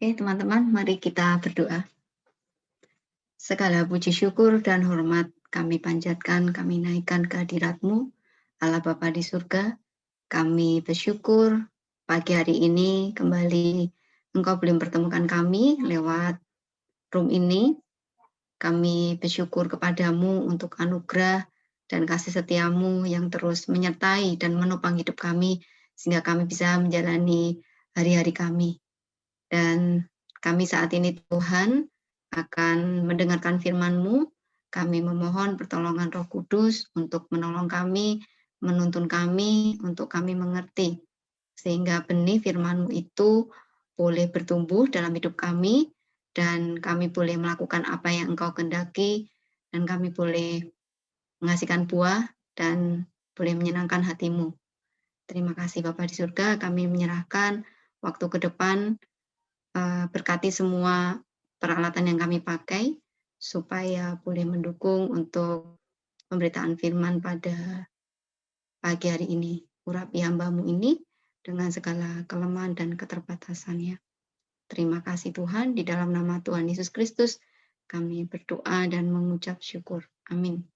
Oke, teman-teman, mari kita berdoa. Segala puji syukur dan hormat kami panjatkan, kami naikkan kehadirat-Mu, Allah Bapa di surga. Kami bersyukur pagi hari ini kembali Engkau belum pertemukan kami lewat room ini. Kami bersyukur kepadamu untuk anugerah dan kasih setiamu yang terus menyertai dan menopang hidup kami, sehingga kami bisa menjalani hari-hari kami. Dan kami saat ini Tuhan akan mendengarkan firman-Mu. Kami memohon pertolongan Roh Kudus untuk menolong kami, menuntun kami, untuk kami mengerti. Sehingga benih firman-Mu itu boleh bertumbuh dalam hidup kami, dan kami boleh melakukan apa yang Engkau kehendaki, dan kami boleh menghasilkan buah, dan boleh menyenangkan hati-Mu. Terima kasih Bapa di surga, kami menyerahkan waktu ke depan, berkati semua peralatan yang kami pakai, supaya boleh mendukung untuk pemberitaan firman pada pagi hari ini. Urapi hamba-Mu ini dengan segala kelemahan dan keterbatasannya. Terima kasih Tuhan, di dalam nama Tuhan Yesus Kristus, kami berdoa dan mengucap syukur. Amin.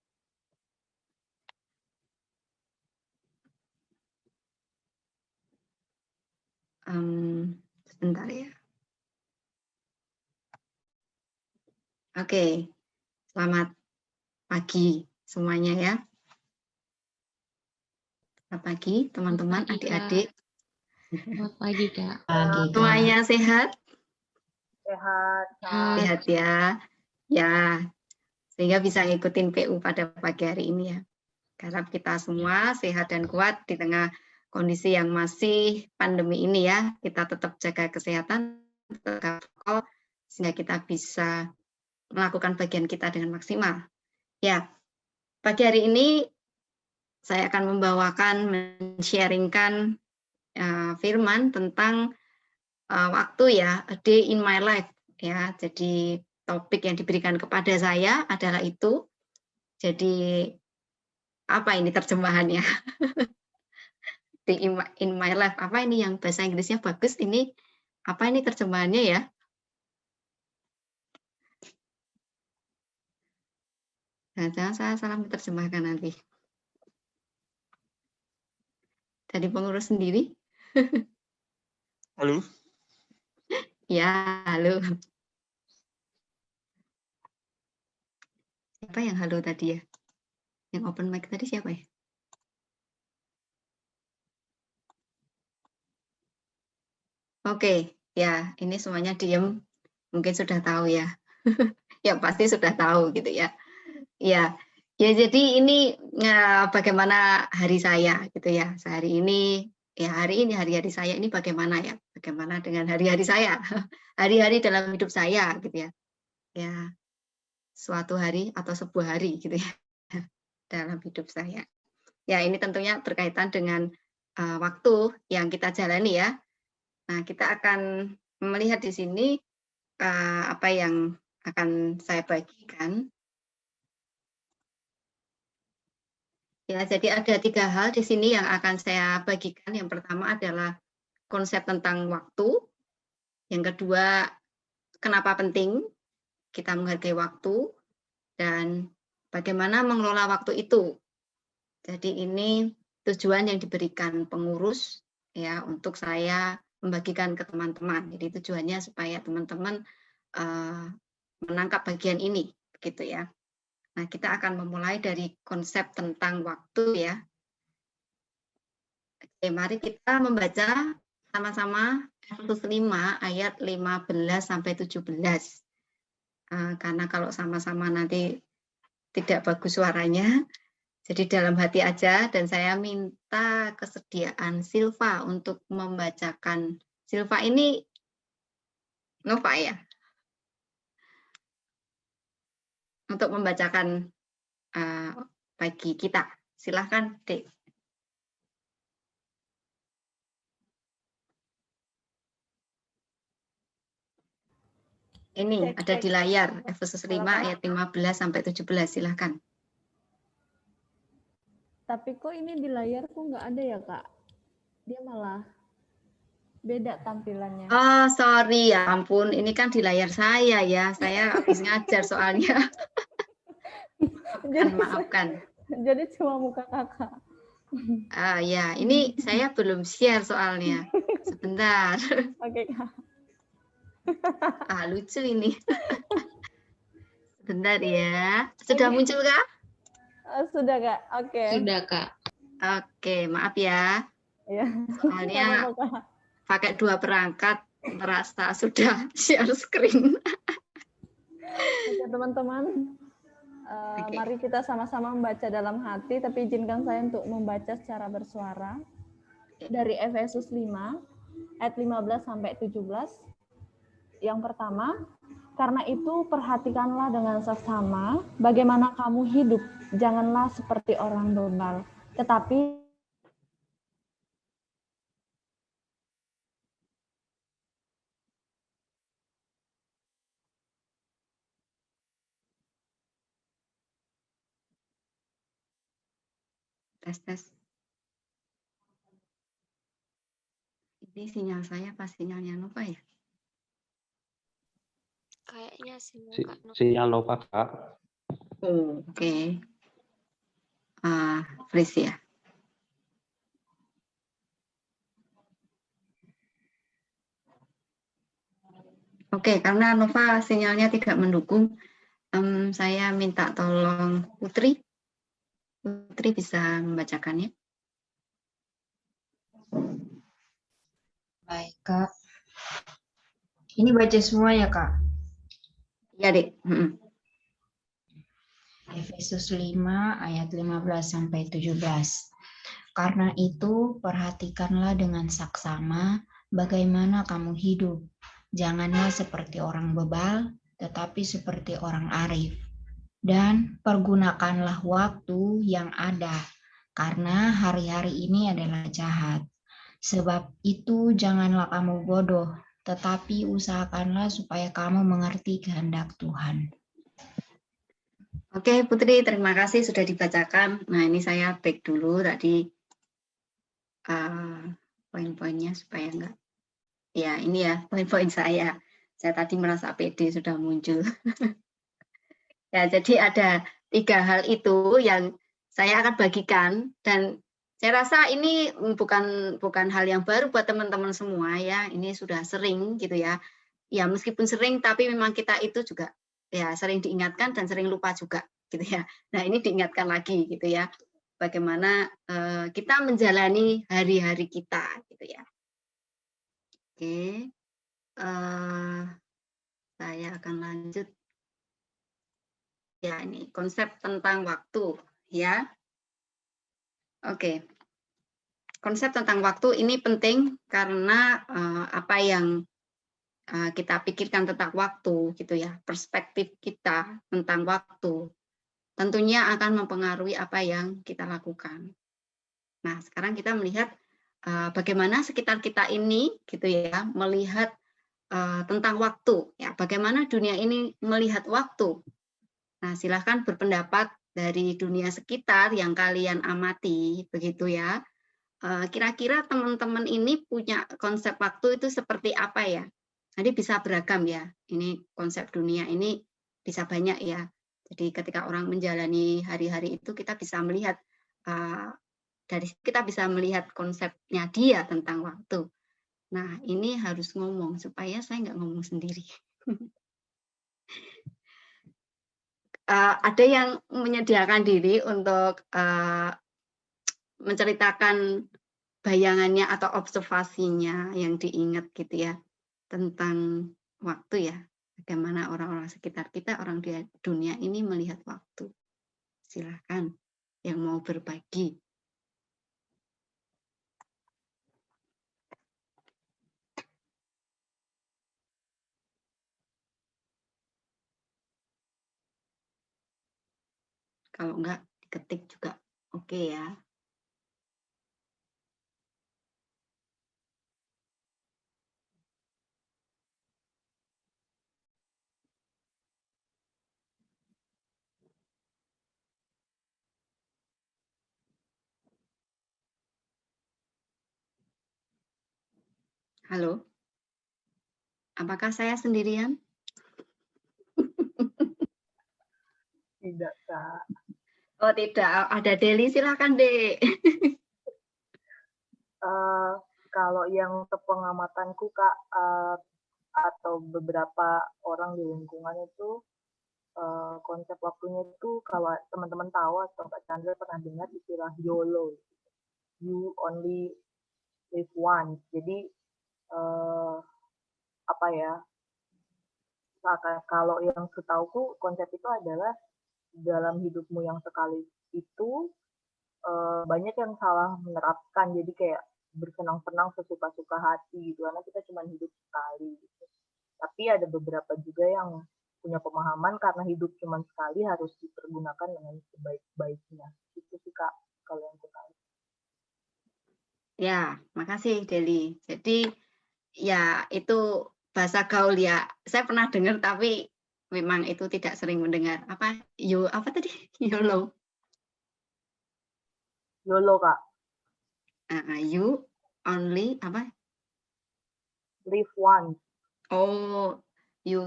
Sebentar ya. Oke, selamat pagi semuanya ya. Selamat pagi teman-teman, adik-adik. Selamat pagi, Kak. Semuanya sehat? Sehat. Sehat ya. Ya, sehingga bisa ngikutin PU pada pagi hari ini ya. Harap kita semua sehat dan kuat di tengah kondisi yang masih pandemi ini ya. Kita tetap jaga kesehatan, tetap protokol, sehingga kita bisa melakukan bagian kita dengan maksimal. Ya, pagi hari ini saya akan membawakan, men-sharingkan firman tentang waktu ya, a day in my life ya. Jadi topik yang diberikan kepada saya adalah itu. Jadi apa ini terjemahannya? Day in my life, apa ini yang bahasa Inggrisnya bagus ini? Apa ini terjemahannya ya? Jangan saya salah menerjemahkan nanti. Jadi pengurus sendiri. Halo. Ya, halo. Siapa yang halo tadi ya? Yang open mic tadi siapa ya? Oke, ya ini semuanya diem. Mungkin sudah tahu ya. Ya pasti sudah tahu gitu ya. Ya, ya jadi ini bagaimana hari saya gitu ya. Sehari ini, ya hari-hari saya ini bagaimana ya? Bagaimana dengan hari-hari saya? Hari-hari dalam hidup saya gitu ya. Ya, suatu hari atau sebuah hari gitu ya dalam hidup saya. Ya ini tentunya berkaitan dengan waktu yang kita jalani ya. Nah kita akan melihat di sini apa yang akan saya bagikan. Ya, jadi ada 3 hal di sini yang akan saya bagikan. Yang pertama adalah konsep tentang waktu. Yang kedua, kenapa penting kita menghargai waktu dan bagaimana mengelola waktu itu. Jadi ini tujuan yang diberikan pengurus ya untuk saya membagikan ke teman-teman. Jadi tujuannya supaya teman-teman menangkap bagian ini, begitu ya. Nah, kita akan memulai dari konsep tentang waktu ya. Oke, mari kita membaca sama-sama Efesus 5 ayat 15 sampai 17. Karena kalau sama-sama nanti tidak bagus suaranya, jadi dalam hati aja, dan saya minta kesediaan Silva untuk membacakan. Silva ini Nova ya? Untuk membacakan bagi kita. Silahkan, Dek. Ini ada di layar, Efesus 5 ayat 15 sampai 17, silahkan. Tapi kok ini di layarku nggak ada ya, Kak? Dia malah Beda tampilannya. Oh, sorry ya ampun. Ini kan di layar saya ya. Saya habis ngajar soalnya. Maafkan. Jadi cuma muka kakak. Ah ya, ini saya belum share soalnya. Sebentar. Oke, Kak. Lucu ini. Sebentar ya. Sudah muncul kah? Sudah, Kak. Oke. Sudah, Kak. Oke, maaf ya. Ya. Soalnya pakai 2 perangkat merasa sudah share screen. Oke, teman-teman. Mari kita sama-sama membaca dalam hati, tapi izinkan saya untuk membaca secara bersuara. Dari Efesus 5, ayat 15 sampai 17. Yang pertama, karena itu perhatikanlah dengan seksama bagaimana kamu hidup. Janganlah seperti orang bebal, tetapi Tes. Ini sinyal saya pas sinyalnya Nova ya? Kayaknya sinyal Nova, Kak. Oh, oke. Freeze ya. Oke, karena Nova sinyalnya tidak mendukung, saya minta tolong Putri. Putri bisa membacakannya. Baik, Kak. Ini baca semua ya, Kak? Ya, Dek. Efesus 5 ayat 15 sampai 17. Karena itu perhatikanlah dengan saksama bagaimana kamu hidup. Janganlah seperti orang bebal, tetapi seperti orang arif. Dan pergunakanlah waktu yang ada, karena hari-hari ini adalah jahat. Sebab itu janganlah kamu bodoh, tetapi usahakanlah supaya kamu mengerti kehendak Tuhan. Oke, Putri, terima kasih sudah dibacakan. Nah, ini saya back dulu tadi poin-poinnya supaya enggak. Ya, ini ya poin-poin saya. Saya tadi merasa pede sudah muncul. Ya, jadi ada 3 hal itu yang saya akan bagikan dan saya rasa ini bukan hal yang baru buat teman-teman semua ya. Ini sudah sering gitu ya. Ya meskipun sering tapi memang kita itu juga ya sering diingatkan dan sering lupa juga gitu ya. Nah, ini diingatkan lagi gitu ya. Bagaimana kita menjalani hari-hari kita gitu ya. Oke. Saya akan lanjut. Ya, ini konsep tentang waktu ya. Oke. Konsep tentang waktu ini penting karena apa yang kita pikirkan tentang waktu gitu ya, perspektif kita tentang waktu tentunya akan mempengaruhi apa yang kita lakukan. Nah, sekarang kita melihat bagaimana sekitar kita ini gitu ya, melihat tentang waktu ya, bagaimana dunia ini melihat waktu. Nah, silahkan berpendapat dari dunia sekitar yang kalian amati begitu ya. Kira-kira teman-teman ini punya konsep waktu itu seperti apa ya? Jadi bisa beragam ya. Ini konsep dunia ini bisa banyak ya. Jadi ketika orang menjalani hari-hari itu kita bisa melihat kita bisa melihat konsepnya dia tentang waktu. Nah, ini harus ngomong supaya saya nggak ngomong sendiri. Ada yang menyediakan diri untuk menceritakan bayangannya atau observasinya yang diingat gitu ya tentang waktu ya, bagaimana orang-orang sekitar kita, orang di dunia ini melihat waktu. Silahkan yang mau berbagi. Kalau enggak diketik juga oke ya. Halo? Apakah saya sendirian? Tidak, Kak. Oh tidak, ada Deli, silakan Dek. Kalau yang sepengamatanku, Kak, atau beberapa orang di lingkungan itu, konsep waktunya itu kalau teman-teman tahu atau Kak Chandra pernah dengar istilah YOLO, you only live once. Jadi, apa ya, kalau yang setauku konsep itu adalah dalam hidupmu yang sekali itu, banyak yang salah menerapkan. Jadi kayak bersenang-senang sesuka-suka hati gitu, karena kita cuma hidup sekali gitu. Tapi ada beberapa juga yang punya pemahaman karena hidup cuma sekali harus dipergunakan dengan sebaik-baiknya. Itu sih Kak, kalau yang aku tahu. Ya, makasih Deli. Jadi ya itu bahasa gaul ya. Saya pernah dengar tapi memang itu tidak sering mendengar. Apa tadi? YOLO. YOLO Kak, You only apa? live once. Oh, you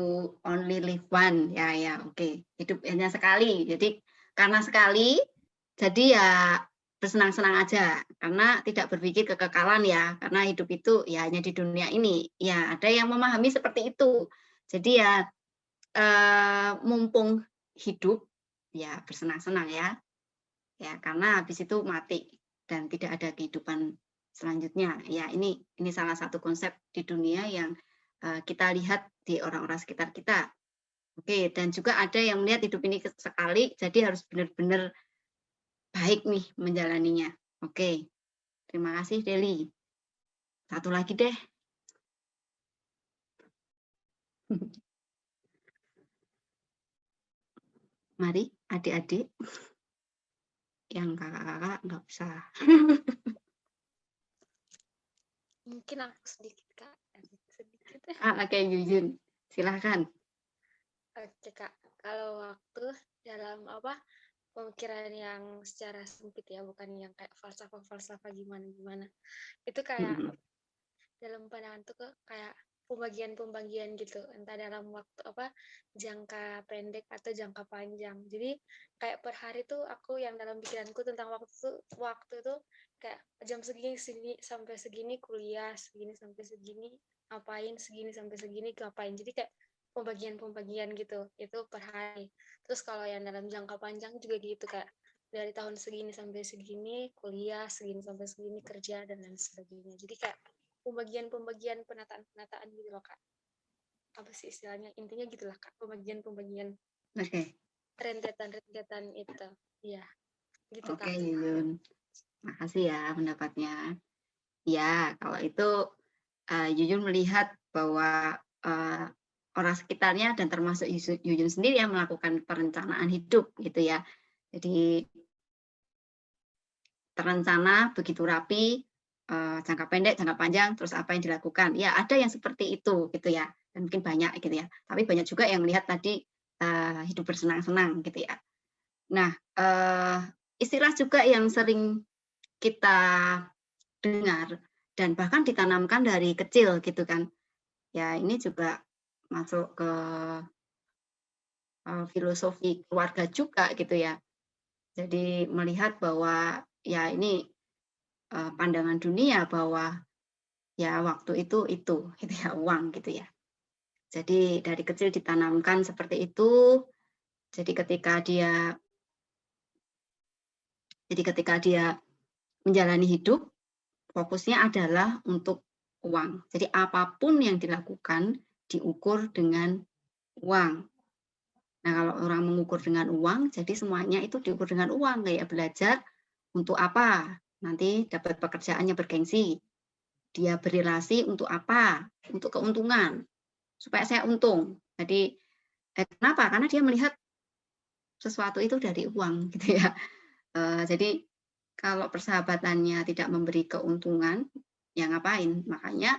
only live one. Ya, oke. Hidup hanya sekali. Jadi karena sekali, jadi ya bersenang-senang aja. Karena tidak berpikir kekekalan ya. Karena hidup itu ya hanya di dunia ini. Ya, ada yang memahami seperti itu. Jadi ya mumpung hidup, ya bersenang-senang ya. Ya, karena habis itu mati dan tidak ada kehidupan selanjutnya. Ya, ini salah satu konsep di dunia yang kita lihat di orang-orang sekitar kita. Oke, dan juga ada yang melihat hidup ini sekali, jadi harus benar-benar baik nih menjalaninya. Oke, terima kasih Deli. Satu lagi deh. Mari adik-adik, yang kakak-kakak nggak usah. Mungkin aku sedikit, Kak. Sedikit. Oke, Yuyun, silahkan. Oke, Kak. Kalau waktu dalam pemikiran yang secara sempit ya, bukan yang kayak falsafah gimana-gimana. Itu kayak dalam pandangan tuh kayak pembagian gitu, entah dalam waktu jangka pendek atau jangka panjang. Jadi kayak per hari tuh aku yang dalam pikiranku tentang waktu tuh kayak jam segini sampai segini kuliah, segini sampai segini ngapain, segini sampai segini ngapain. Jadi kayak pembagian gitu, itu per hari. Terus kalau yang dalam jangka panjang juga gitu, kayak dari tahun segini sampai segini kuliah, segini sampai segini kerja, dan lain sebagainya. Jadi kayak pembagian penataan gitu loh Kak. Apa sih istilahnya? Intinya gitulah Kak, pembagian Oke. rentetan itu. Iya, gitu Oke, Kak. Yuyun. Makasih ya pendapatnya. Ya, kalau itu Yuyun melihat bahwa orang sekitarnya dan termasuk Yuyun sendiri yang melakukan perencanaan hidup gitu ya. Jadi terencana begitu rapi, jangka pendek, jangka panjang, terus apa yang dilakukan. Ya, ada yang seperti itu gitu ya. Dan mungkin banyak gitu ya. Tapi banyak juga yang melihat tadi hidup bersenang-senang gitu ya. Nah, istilah juga yang sering kita dengar dan bahkan ditanamkan dari kecil gitu kan. Ya, ini juga masuk ke filosofi keluarga juga gitu ya. Jadi melihat bahwa ya ini pandangan dunia bahwa ya waktu itu gitu ya, uang gitu ya. Jadi dari kecil ditanamkan seperti itu. Jadi ketika dia menjalani hidup, fokusnya adalah untuk uang. Jadi apapun yang dilakukan diukur dengan uang. Nah, kalau orang mengukur dengan uang, jadi semuanya itu diukur dengan uang. Kayak belajar untuk apa? Nanti dapat pekerjaannya bergengsi. Dia berrelasi untuk apa? Untuk keuntungan. Supaya saya untung. Jadi kenapa? Karena dia melihat sesuatu itu dari uang gitu ya. Jadi kalau persahabatannya tidak memberi keuntungan, ya ngapain? Makanya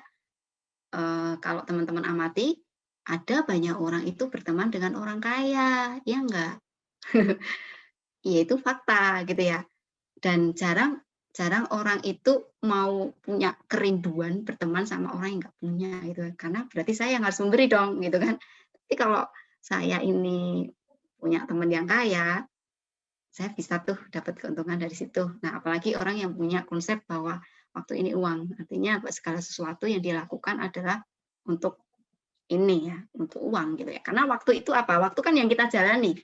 kalau teman-teman amati, ada banyak orang itu berteman dengan orang kaya, ya enggak? Ya itu fakta gitu ya. Dan jarang jarang orang itu mau punya kerinduan berteman sama orang yang nggak punya gitu, karena berarti saya yang harus memberi dong gitu kan. Tapi kalau saya ini punya teman yang kaya, saya bisa tuh dapat keuntungan dari situ. Nah, apalagi orang yang punya konsep bahwa waktu ini uang, artinya segala sesuatu yang dilakukan adalah untuk ini ya, untuk uang gitu ya. Karena waktu itu apa? Waktu kan yang kita jalani.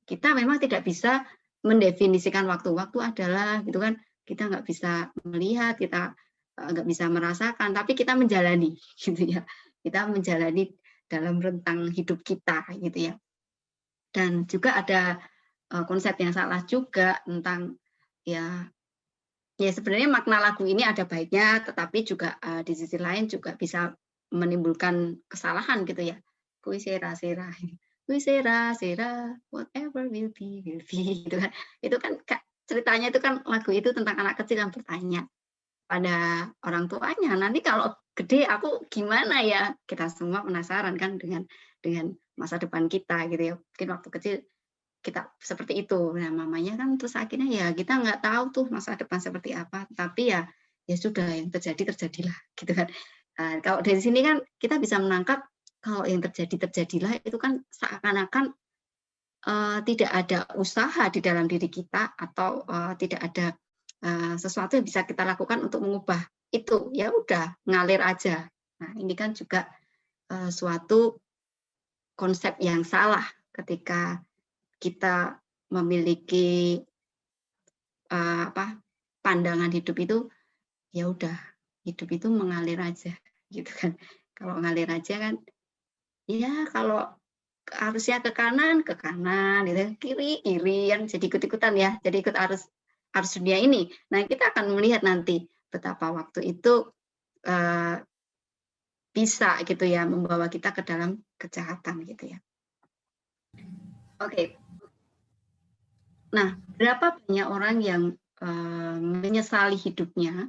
Kita memang tidak bisa mendefinisikan waktu. Waktu adalah gitu kan, kita nggak bisa melihat, kita nggak bisa merasakan, tapi kita menjalani gitu ya. Kita menjalani dalam rentang hidup kita gitu ya. Dan juga ada konsep yang salah juga tentang ya sebenarnya makna lagu ini ada baiknya, tetapi juga di sisi lain juga bisa menimbulkan kesalahan gitu ya. Kui sera sera, kui sera sera, whatever will be gitu kan. Itu kan ceritanya itu kan lagu itu tentang anak kecil yang bertanya pada orang tuanya, nanti kalau gede aku gimana ya? Kita semua penasaran kan dengan masa depan kita gitu ya. Mungkin waktu kecil kita seperti itu. Nah, mamanya kan terus akhirnya ya kita nggak tahu tuh masa depan seperti apa, tapi ya sudah yang terjadi terjadilah gitu kan. Nah, kalau dari sini kan kita bisa menangkap kalau yang terjadi terjadilah itu kan seakan-akan tidak ada usaha di dalam diri kita atau tidak ada sesuatu yang bisa kita lakukan untuk mengubah itu, ya udah ngalir aja. Nah, ini kan juga suatu konsep yang salah ketika kita memiliki pandangan hidup itu ya udah hidup itu mengalir aja gitu kan. Kalau ngalir aja kan ya kalau harusnya ke kanan gitu, kiri kan jadi ikut-ikutan ya, jadi ikut arus dunia ini. Nah, kita akan melihat nanti betapa waktu itu bisa gitu ya membawa kita ke dalam kejahatan gitu ya. Oke. Nah, berapa banyak orang yang menyesali hidupnya,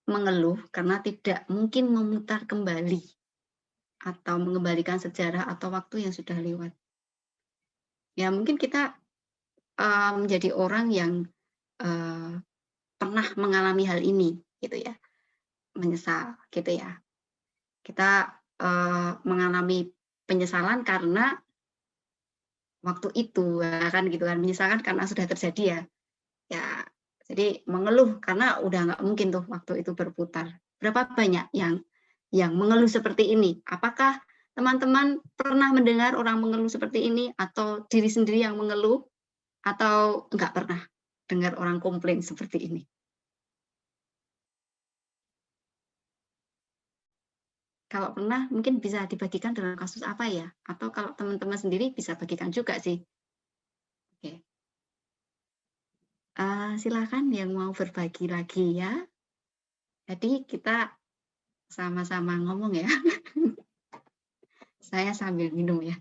mengeluh karena tidak mungkin memutar kembali atau mengembalikan sejarah atau waktu yang sudah lewat. Ya mungkin kita menjadi orang yang pernah mengalami hal ini, gitu ya, menyesal, gitu ya. Kita mengalami penyesalan karena waktu itu, kan gitu kan, menyesalkan karena sudah terjadi ya. Ya, jadi mengeluh karena udah nggak mungkin tuh waktu itu berputar. Berapa banyak yang mengeluh seperti ini? Apakah teman-teman pernah mendengar orang mengeluh seperti ini atau diri sendiri yang mengeluh atau nggak pernah dengar orang komplain seperti ini? Kalau pernah mungkin bisa dibagikan dalam kasus apa ya? Atau kalau teman-teman sendiri bisa bagikan juga sih. Oke. Silakan yang mau berbagi lagi ya. Jadi kita sama-sama ngomong ya. Saya sambil minum ya.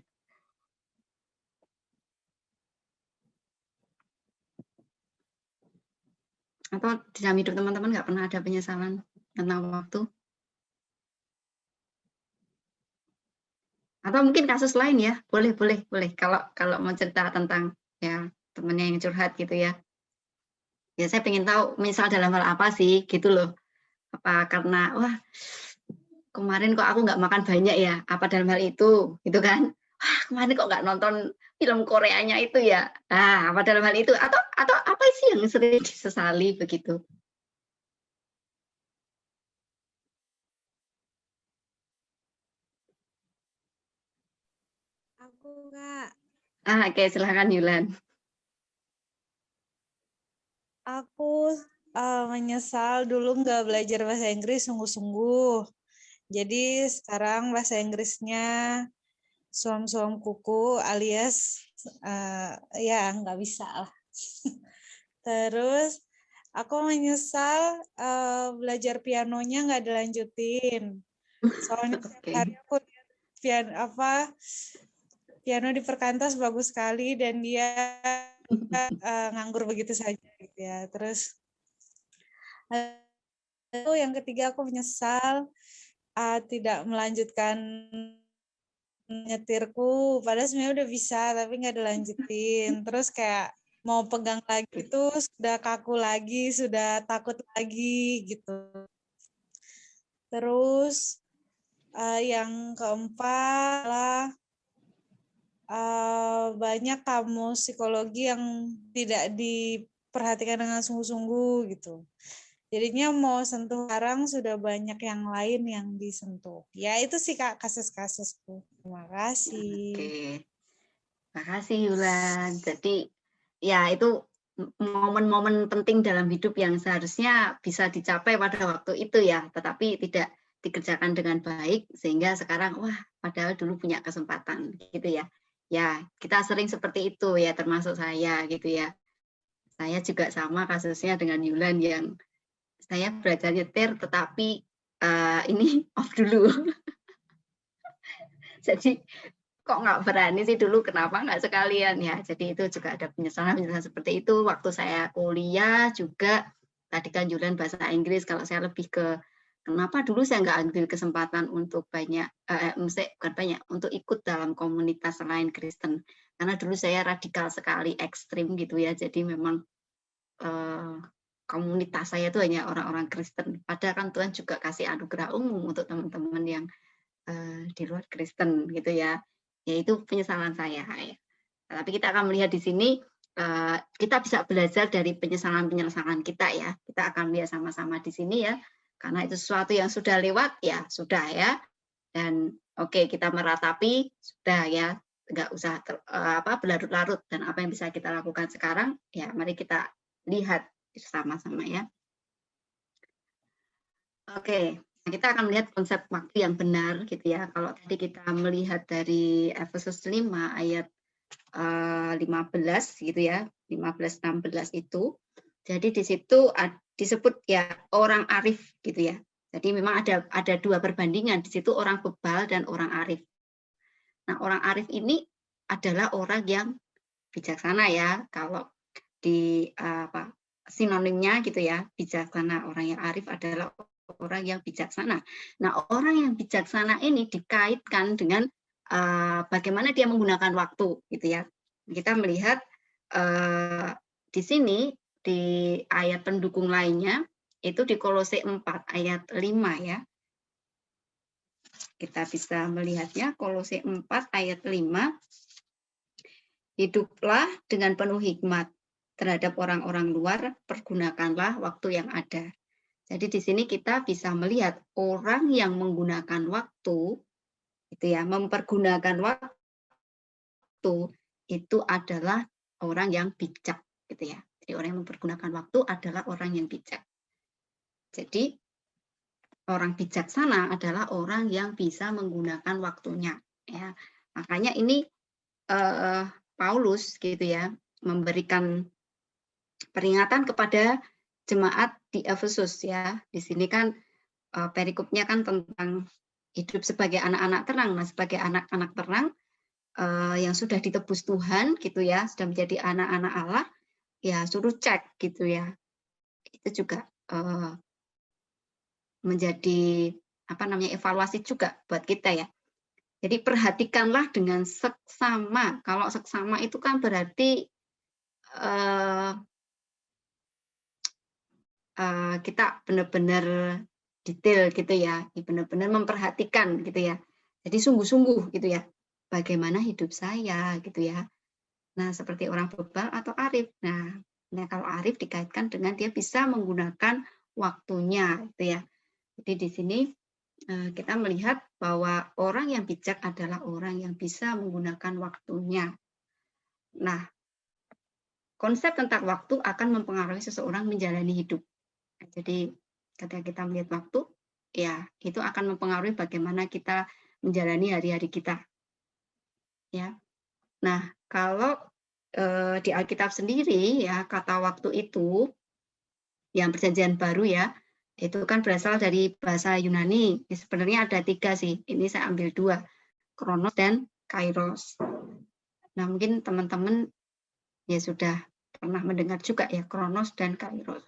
Atau dalam hidup teman-teman nggak pernah ada penyesalan tentang waktu? Atau mungkin kasus lain ya? Boleh. Kalau mau cerita tentang ya temennya yang curhat gitu ya. Ya saya pengen tahu misal dalam hal apa sih gitu loh. Apa karena wah kemarin kok aku nggak makan banyak ya? Apa dalam hal itu gitu kan? Wah kemarin kok nggak nonton film Koreanya itu ya? Apa dalam hal itu? Atau apa sih yang sering disesali begitu? Aku Kak. Oke, silakan Yulan. Aku menyesal dulu nggak belajar bahasa Inggris sungguh-sungguh. Jadi sekarang bahasa Inggrisnya suam-suam kuku alias ya nggak bisa lah. Terus aku menyesal belajar pianonya nggak dilanjutin. Soalnya hari aku piano di Perkantas bagus sekali dan dia nganggur begitu saja gitu ya. Terus yang ketiga aku menyesal tidak melanjutkan nyetirku, padahal sebenarnya udah bisa tapi nggak dilanjutin. Terus kayak mau pegang lagi itu sudah kaku lagi, sudah takut lagi gitu. Terus yang keempat adalah banyak kamu psikologi yang tidak diperhatikan dengan sungguh-sungguh gitu. Jadinya mau sentuh barang sudah banyak yang lain yang disentuh. Ya itu sih Kak kasus-kasusku. Terima kasih. Oke. Terima kasih Yulan. Jadi ya itu momen-momen penting dalam hidup yang seharusnya bisa dicapai pada waktu itu ya, tetapi tidak dikerjakan dengan baik sehingga sekarang wah padahal dulu punya kesempatan gitu ya. Ya, kita sering seperti itu ya, termasuk saya gitu ya. Saya juga sama kasusnya dengan Yulan yang saya belajar nyetir tetapi ini off dulu. Jadi kok nggak berani sih dulu, kenapa nggak sekalian ya. Jadi itu juga ada penyesalan seperti itu. Waktu saya kuliah juga, tadi kan Yulan bahasa Inggris, kalau saya lebih ke kenapa dulu saya nggak ambil kesempatan untuk bukan banyak, untuk ikut dalam komunitas lain Kristen. Karena dulu saya radikal sekali, ekstrim gitu ya, jadi memang komunitas saya itu hanya orang-orang Kristen. Padahal kan Tuhan juga kasih anugerah umum untuk teman-teman yang di luar Kristen gitu ya. Yaitu penyesalan saya. Ya. Tapi kita akan melihat di sini kita bisa belajar dari penyesalan-penyesalan kita ya. Kita akan lihat sama-sama di sini ya. Karena itu sesuatu yang sudah lewat ya sudah ya. Dan oke, kita meratapi sudah ya. Enggak usah berlarut-larut, dan apa yang bisa kita lakukan sekarang ya mari kita lihat sama-sama ya. Oke. Kita akan melihat konsep waktu yang benar gitu ya. Kalau tadi kita melihat dari Efesus 5 ayat 15 gitu ya, 15-16 itu. Jadi di situ disebut ya orang arif gitu ya. Jadi memang ada dua perbandingan di situ, orang bebal dan orang arif. Nah, orang arif ini adalah orang yang bijaksana ya. Kalau di sinonimnya gitu ya, bijaksana, orang yang arif adalah orang yang bijaksana. Nah, orang yang bijaksana ini dikaitkan dengan bagaimana dia menggunakan waktu, gitu ya. Kita melihat di sini di ayat pendukung lainnya itu di Kolose 4 ayat 5 ya. Kita bisa melihatnya Kolose 4 ayat 5. Hiduplah dengan penuh hikmat terhadap orang-orang luar, pergunakanlah waktu yang ada. Jadi di sini kita bisa melihat orang yang menggunakan waktu, itu ya, mempergunakan waktu itu adalah orang yang bijak, gitu ya. Jadi orang yang mempergunakan waktu adalah orang yang bijak. Jadi orang bijaksana adalah orang yang bisa menggunakan waktunya, ya. Makanya ini Paulus, gitu ya, memberikan peringatan kepada jemaat di Efesus ya. Di sini kan perikopnya kan tentang hidup sebagai anak-anak terang. Nah, sebagai anak-anak terang yang sudah ditebus Tuhan gitu ya, sudah menjadi anak-anak Allah, ya suruh cek gitu ya. Itu juga menjadi evaluasi juga buat kita ya. Jadi perhatikanlah dengan seksama. Kalau seksama itu kan berarti kita benar-benar detail gitu ya, benar-benar memperhatikan gitu ya. Jadi sungguh-sungguh gitu ya, bagaimana hidup saya gitu ya. Nah, seperti orang bebal atau arif. Nah kalau arif dikaitkan dengan dia bisa menggunakan waktunya gitu ya. Jadi di sini kita melihat bahwa orang yang bijak adalah orang yang bisa menggunakan waktunya. Nah, konsep tentang waktu akan mempengaruhi seseorang menjalani hidup. Jadi ketika kita melihat waktu, ya itu akan mempengaruhi bagaimana kita menjalani hari-hari kita. Ya. Nah, kalau di Alkitab sendiri ya kata waktu itu yang Perjanjian Baru ya, itu kan berasal dari bahasa Yunani. Sebenarnya ada 3 sih. Ini saya ambil 2, Kronos dan Kairos. Nah, mungkin teman-teman ya sudah pernah mendengar juga ya Kronos dan Kairos.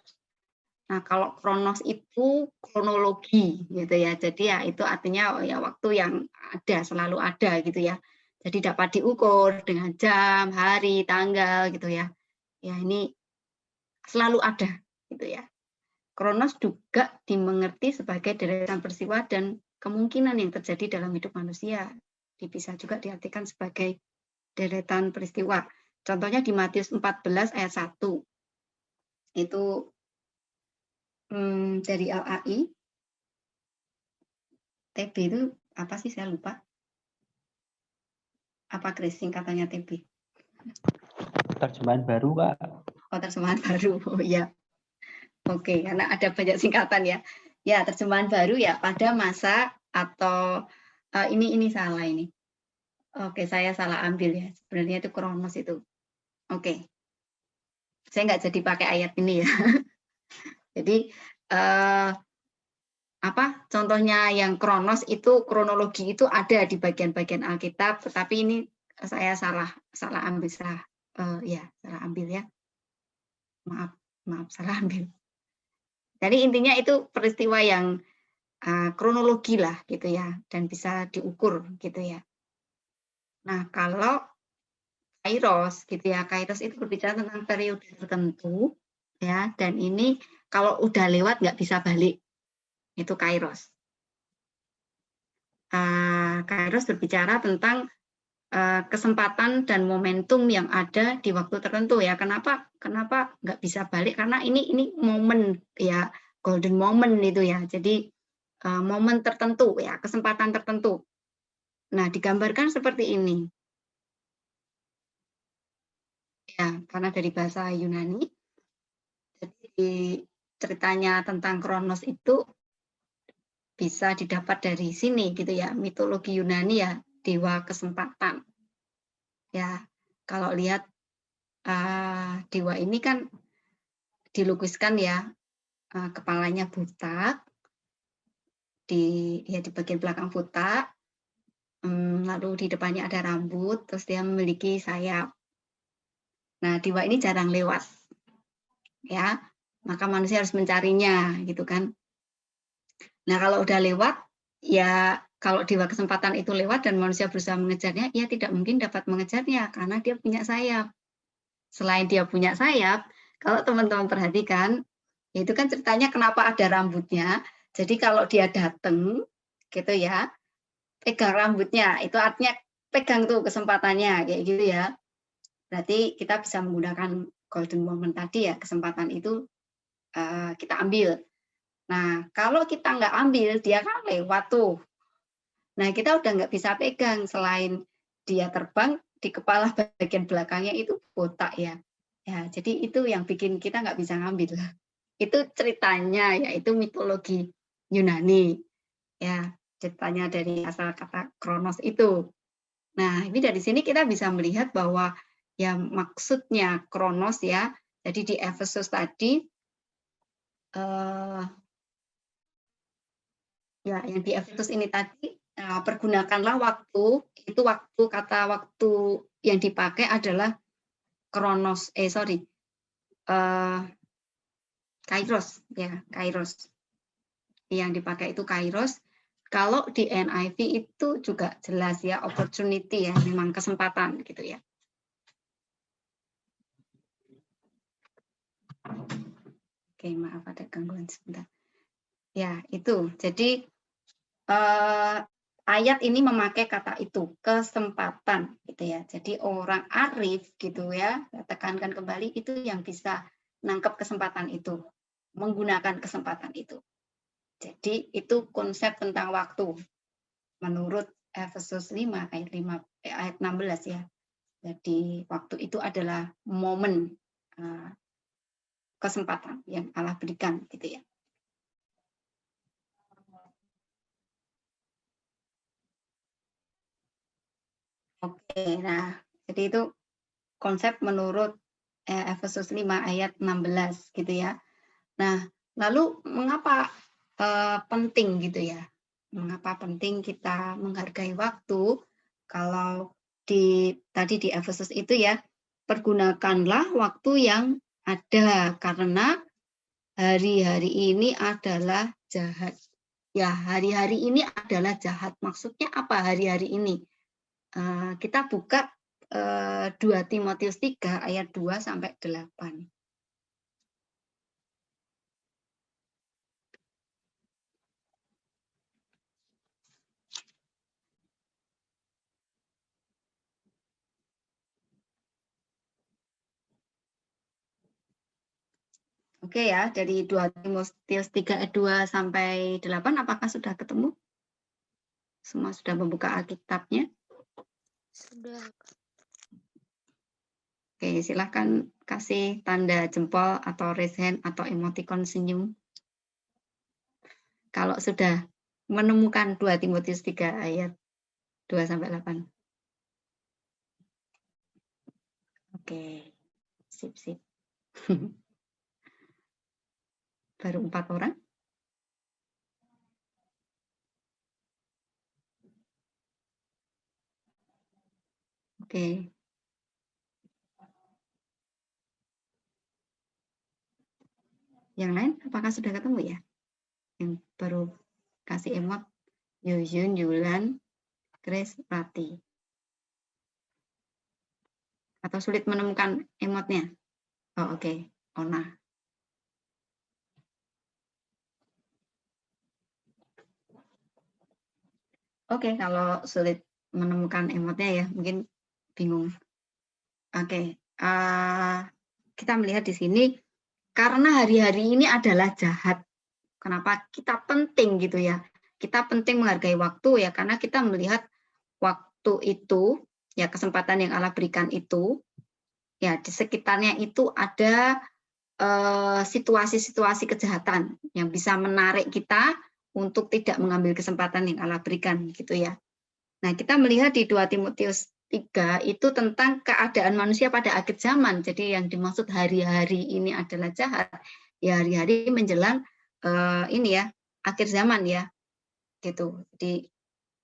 Nah, kalau Kronos itu kronologi gitu ya. Jadi ya itu artinya ya waktu yang ada, selalu ada gitu ya. Jadi dapat diukur dengan jam, hari, tanggal gitu ya. Ya, ini selalu ada gitu ya. Kronos juga dimengerti sebagai deretan peristiwa dan kemungkinan yang terjadi dalam hidup manusia. Bisa juga diartikan sebagai deretan peristiwa. Contohnya di Matius 14 ayat 1. Itu dari LAI. TB itu apa sih, saya lupa. Apa Kris singkatannya TB? Terjemahan baru, Kak. Oh, terjemahan baru. Oh ya. Oke, karena ada banyak singkatan ya. Ya, terjemahan baru ya pada masa atau ini salah ini. Oke, saya salah ambil ya. Sebenarnya itu Kronos itu. Oke. Saya nggak jadi pakai ayat ini ya. Jadi contohnya yang Kronos itu, kronologi itu ada di bagian-bagian Alkitab, tetapi ini saya salah ambil salah ambil ya. Maaf salah ambil. Jadi intinya itu peristiwa yang kronologi lah gitu ya, dan bisa diukur gitu ya. Nah, kalau Kairos gitu ya, Kairos itu berbicara tentang periode tertentu ya, dan ini kalau udah lewat nggak bisa balik, itu Kairos. Kairos berbicara tentang kesempatan dan momentum yang ada di waktu tertentu ya. Kenapa nggak bisa balik? Karena ini momen ya, golden moment itu ya. Jadi momen tertentu ya, kesempatan tertentu. Nah, digambarkan seperti ini. Ya, karena dari bahasa Yunani, jadi ceritanya tentang Kronos itu bisa didapat dari sini gitu ya, mitologi Yunani ya, dewa kesempatan. Ya, kalau lihat dewa ini kan dilukiskan ya, kepalanya buta, di bagian belakang buta, lalu di depannya ada rambut, terus dia memiliki sayap. Nah, dewa ini jarang lewat, ya, maka manusia harus mencarinya, gitu kan. Nah, kalau udah lewat, ya kalau dewa kesempatan itu lewat dan manusia berusaha mengejarnya, ya tidak mungkin dapat mengejarnya karena dia punya sayap. Selain dia punya sayap, kalau teman-teman perhatikan, itu kan ceritanya kenapa ada rambutnya. Jadi kalau dia datang, gitu ya, pegang rambutnya, itu artinya pegang tuh kesempatannya, kayak gitu ya. Berarti kita bisa menggunakan golden moment tadi ya, kesempatan itu kita ambil. Nah, kalau kita nggak ambil, dia kan lewat tuh. Nah, kita udah nggak bisa pegang, selain dia terbang, di kepala bagian belakangnya itu botak ya. Ya, jadi itu yang bikin kita nggak bisa ngambil. Itu ceritanya, yaitu mitologi Yunani. Ya, ceritanya dari asal kata Kronos itu. Nah, ini dari sini kita bisa melihat bahwa ya maksudnya Kronos ya, jadi di Efesus tadi, ya yang di Efesus ini tadi, pergunakanlah waktu, itu kata waktu yang dipakai adalah Kronos, Kairos ya, Kairos. Yang dipakai itu Kairos. Kalau di NIV itu juga jelas ya, opportunity ya, memang kesempatan gitu ya. Oke, maaf ada gangguan sebentar. Ya, itu. Jadi ayat ini memakai kata itu, kesempatan gitu ya. Jadi orang arif gitu ya, tekankan kembali, itu yang bisa nangkep kesempatan itu, menggunakan kesempatan itu. Jadi itu konsep tentang waktu menurut Efesus 5 ayat 16 ya. Jadi waktu itu adalah momen kesempatan yang Allah berikan gitu ya. Oke, nah jadi itu konsep menurut Efesus 5 ayat 16 gitu ya. Nah, lalu mengapa penting gitu ya? Mengapa penting kita menghargai waktu? Kalau tadi di Efesus itu ya, pergunakanlah waktu yang ada karena hari-hari ini adalah jahat. Ya, hari-hari ini adalah jahat. Maksudnya apa hari-hari ini? Kita buka 2 Timotius 3 ayat 2 sampai 8. Oke ya, dari 2 Timotius 3 ayat 2 sampai 8, apakah sudah ketemu? Semua sudah membuka Alkitabnya? Sudah. Oke, silahkan kasih tanda jempol atau raise hand atau emoticon senyum. Kalau sudah menemukan 2 Timotius 3 ayat 2 sampai 8. Oke, sip. Baru 4 orang. Oke. Yang lain apakah sudah ketemu ya? Yang baru kasih emot, Yuyun, Yulan, Grace, Rati. Atau sulit menemukan emotnya? Oh, oke. Ona. Oke, kalau sulit menemukan emotnya ya, mungkin bingung. Oke, kita melihat di sini karena hari-hari ini adalah jahat. Kenapa kita penting gitu ya? Kita penting menghargai waktu ya, karena kita melihat waktu itu, ya kesempatan yang Allah berikan itu, ya di sekitarnya itu ada situasi-situasi kejahatan yang bisa menarik kita untuk tidak mengambil kesempatan yang Allah berikan gitu ya. Nah, kita melihat di 2 Timotius 3 itu tentang keadaan manusia pada akhir zaman. Jadi yang dimaksud hari-hari ini adalah jahat. Ya hari-hari menjelang ini ya, akhir zaman ya. Gitu.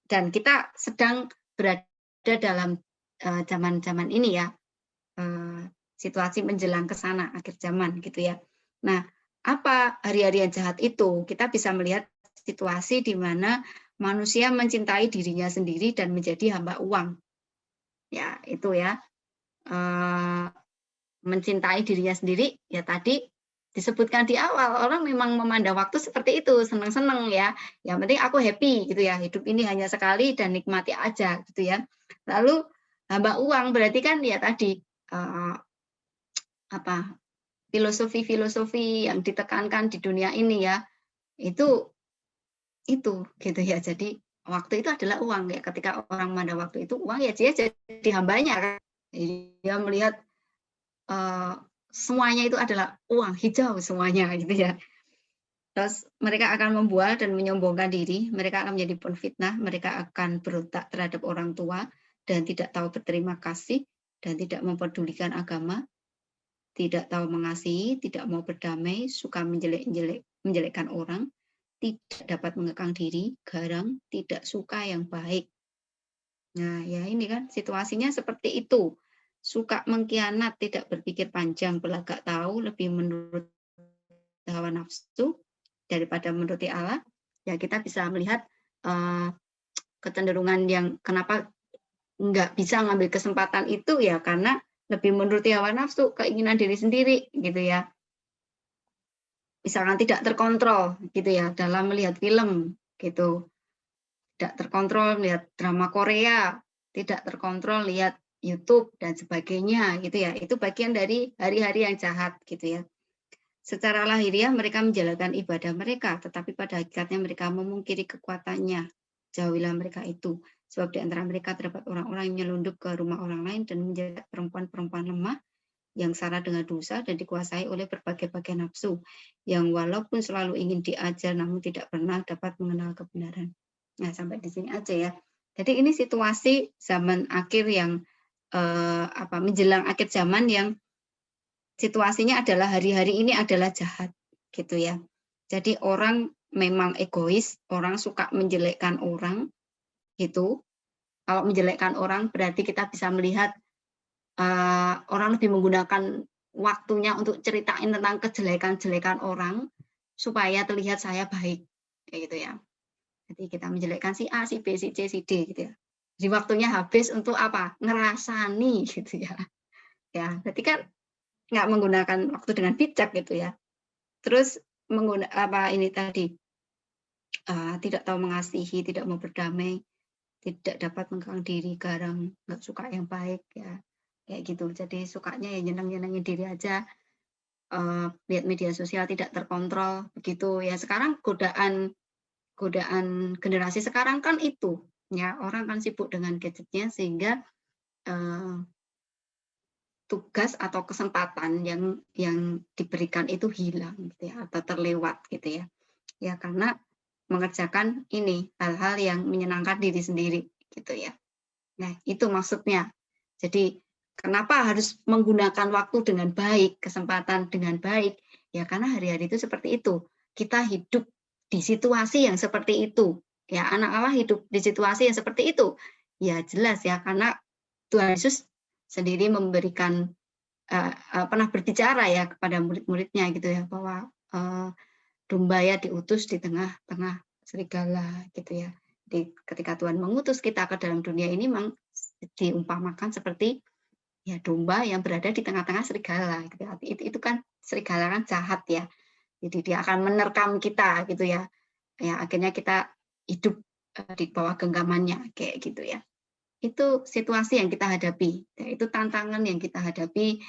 Dan kita sedang berada dalam zaman-zaman ini ya. Situasi menjelang ke sana akhir zaman gitu ya. Nah, apa hari-hari yang jahat itu? Kita bisa melihat situasi di mana manusia mencintai dirinya sendiri dan menjadi hamba uang. Ya, itu ya. Mencintai dirinya sendiri, ya tadi disebutkan di awal, orang memang memandang waktu seperti itu, senang-senang ya. Yang penting aku happy gitu ya, hidup ini hanya sekali dan nikmati aja gitu ya. Lalu hamba uang berarti kan ya tadi filosofi-filosofi yang ditekankan di dunia ini ya, itu gitu ya. Jadi waktu itu adalah uang ya. Ketika orang memandang waktu itu uang ya, dia jadi hambanya kan. Dia melihat semuanya itu adalah uang, hijau semuanya gitu ya. Terus mereka akan membual dan menyombongkan diri, mereka akan menjadi penfitnah, mereka akan berontak terhadap orang tua dan tidak tahu berterima kasih dan tidak mempedulikan agama, tidak tahu mengasihi, tidak mau berdamai, suka menjelekkan orang, tidak dapat mengekang diri, garang, tidak suka yang baik. Nah, ya ini kan situasinya seperti itu. Suka mengkhianat, tidak berpikir panjang, belagak tahu, lebih menurut hawa nafsu daripada menuruti Allah. Ya kita bisa melihat kecenderungan yang kenapa nggak bisa ngambil kesempatan itu ya karena lebih menuruti hawa nafsu, keinginan diri sendiri gitu ya. Misalkan tidak terkontrol gitu ya dalam melihat film gitu. Tidak terkontrol melihat drama Korea, tidak terkontrol lihat YouTube dan sebagainya gitu ya. Itu bagian dari hari-hari yang jahat gitu ya. Secara lahiriah mereka menjalankan ibadah mereka, tetapi pada hakikatnya mereka memungkiri kekuatannya. Jauhilah mereka itu. Sebab di antara mereka terdapat orang-orang yang menyelundup ke rumah orang lain dan menjadi perempuan-perempuan lemah yang syarat dengan dosa dan dikuasai oleh berbagai-bagai nafsu, yang walaupun selalu ingin diajar namun tidak pernah dapat mengenal kebenaran. Nah, sampai di sini aja ya. Jadi ini situasi zaman akhir yang menjelang akhir zaman yang situasinya adalah hari-hari ini adalah jahat gitu ya. Jadi orang memang egois, orang suka menjelekkan orang gitu. Kalau menjelekkan orang berarti kita bisa melihat orang lebih menggunakan waktunya untuk ceritain tentang kejelekan-jelekan orang supaya terlihat saya baik kayak gitu ya. Jadi kita menjelekkan si A, si B, si C, si D gitu ya. Jadi waktunya habis untuk apa? Ngerasani gitu ya. Ya, berarti kan nggak menggunakan waktu dengan bijak gitu ya. Terus apa ini tadi tidak tahu mengasihi, tidak mau berdamai, tidak dapat mengekang diri, garang, nggak suka yang baik ya, kayak gitu. Jadi sukanya ya nyeneng-nyenengin diri aja, lihat media sosial tidak terkontrol begitu ya. Sekarang godaan generasi sekarang kan itu ya, orang kan sibuk dengan gadgetnya sehingga tugas atau kesempatan yang diberikan itu hilang gitu ya, atau terlewat gitu ya. Ya karena mengerjakan ini hal-hal yang menyenangkan diri sendiri gitu ya. Nah, itu maksudnya. Jadi kenapa harus menggunakan waktu dengan baik, kesempatan dengan baik? Ya karena hari-hari itu seperti itu. Kita hidup di situasi yang seperti itu. Ya, anak Allah hidup di situasi yang seperti itu. Ya jelas ya, karena Tuhan Yesus sendiri memberikan pernah berbicara ya kepada murid-muridnya gitu ya, bahwa domba ya diutus di tengah-tengah serigala gitu ya. Jadi ketika Tuhan mengutus kita ke dalam dunia ini memang diumpamakan seperti ya domba yang berada di tengah-tengah serigala gitu ya. Itu kan serigala kan jahat ya. Jadi dia akan menerkam kita gitu ya. Ya akhirnya kita hidup di bawah genggamannya kayak gitu ya. Itu situasi yang kita hadapi. Ya, itu tantangan yang kita hadapi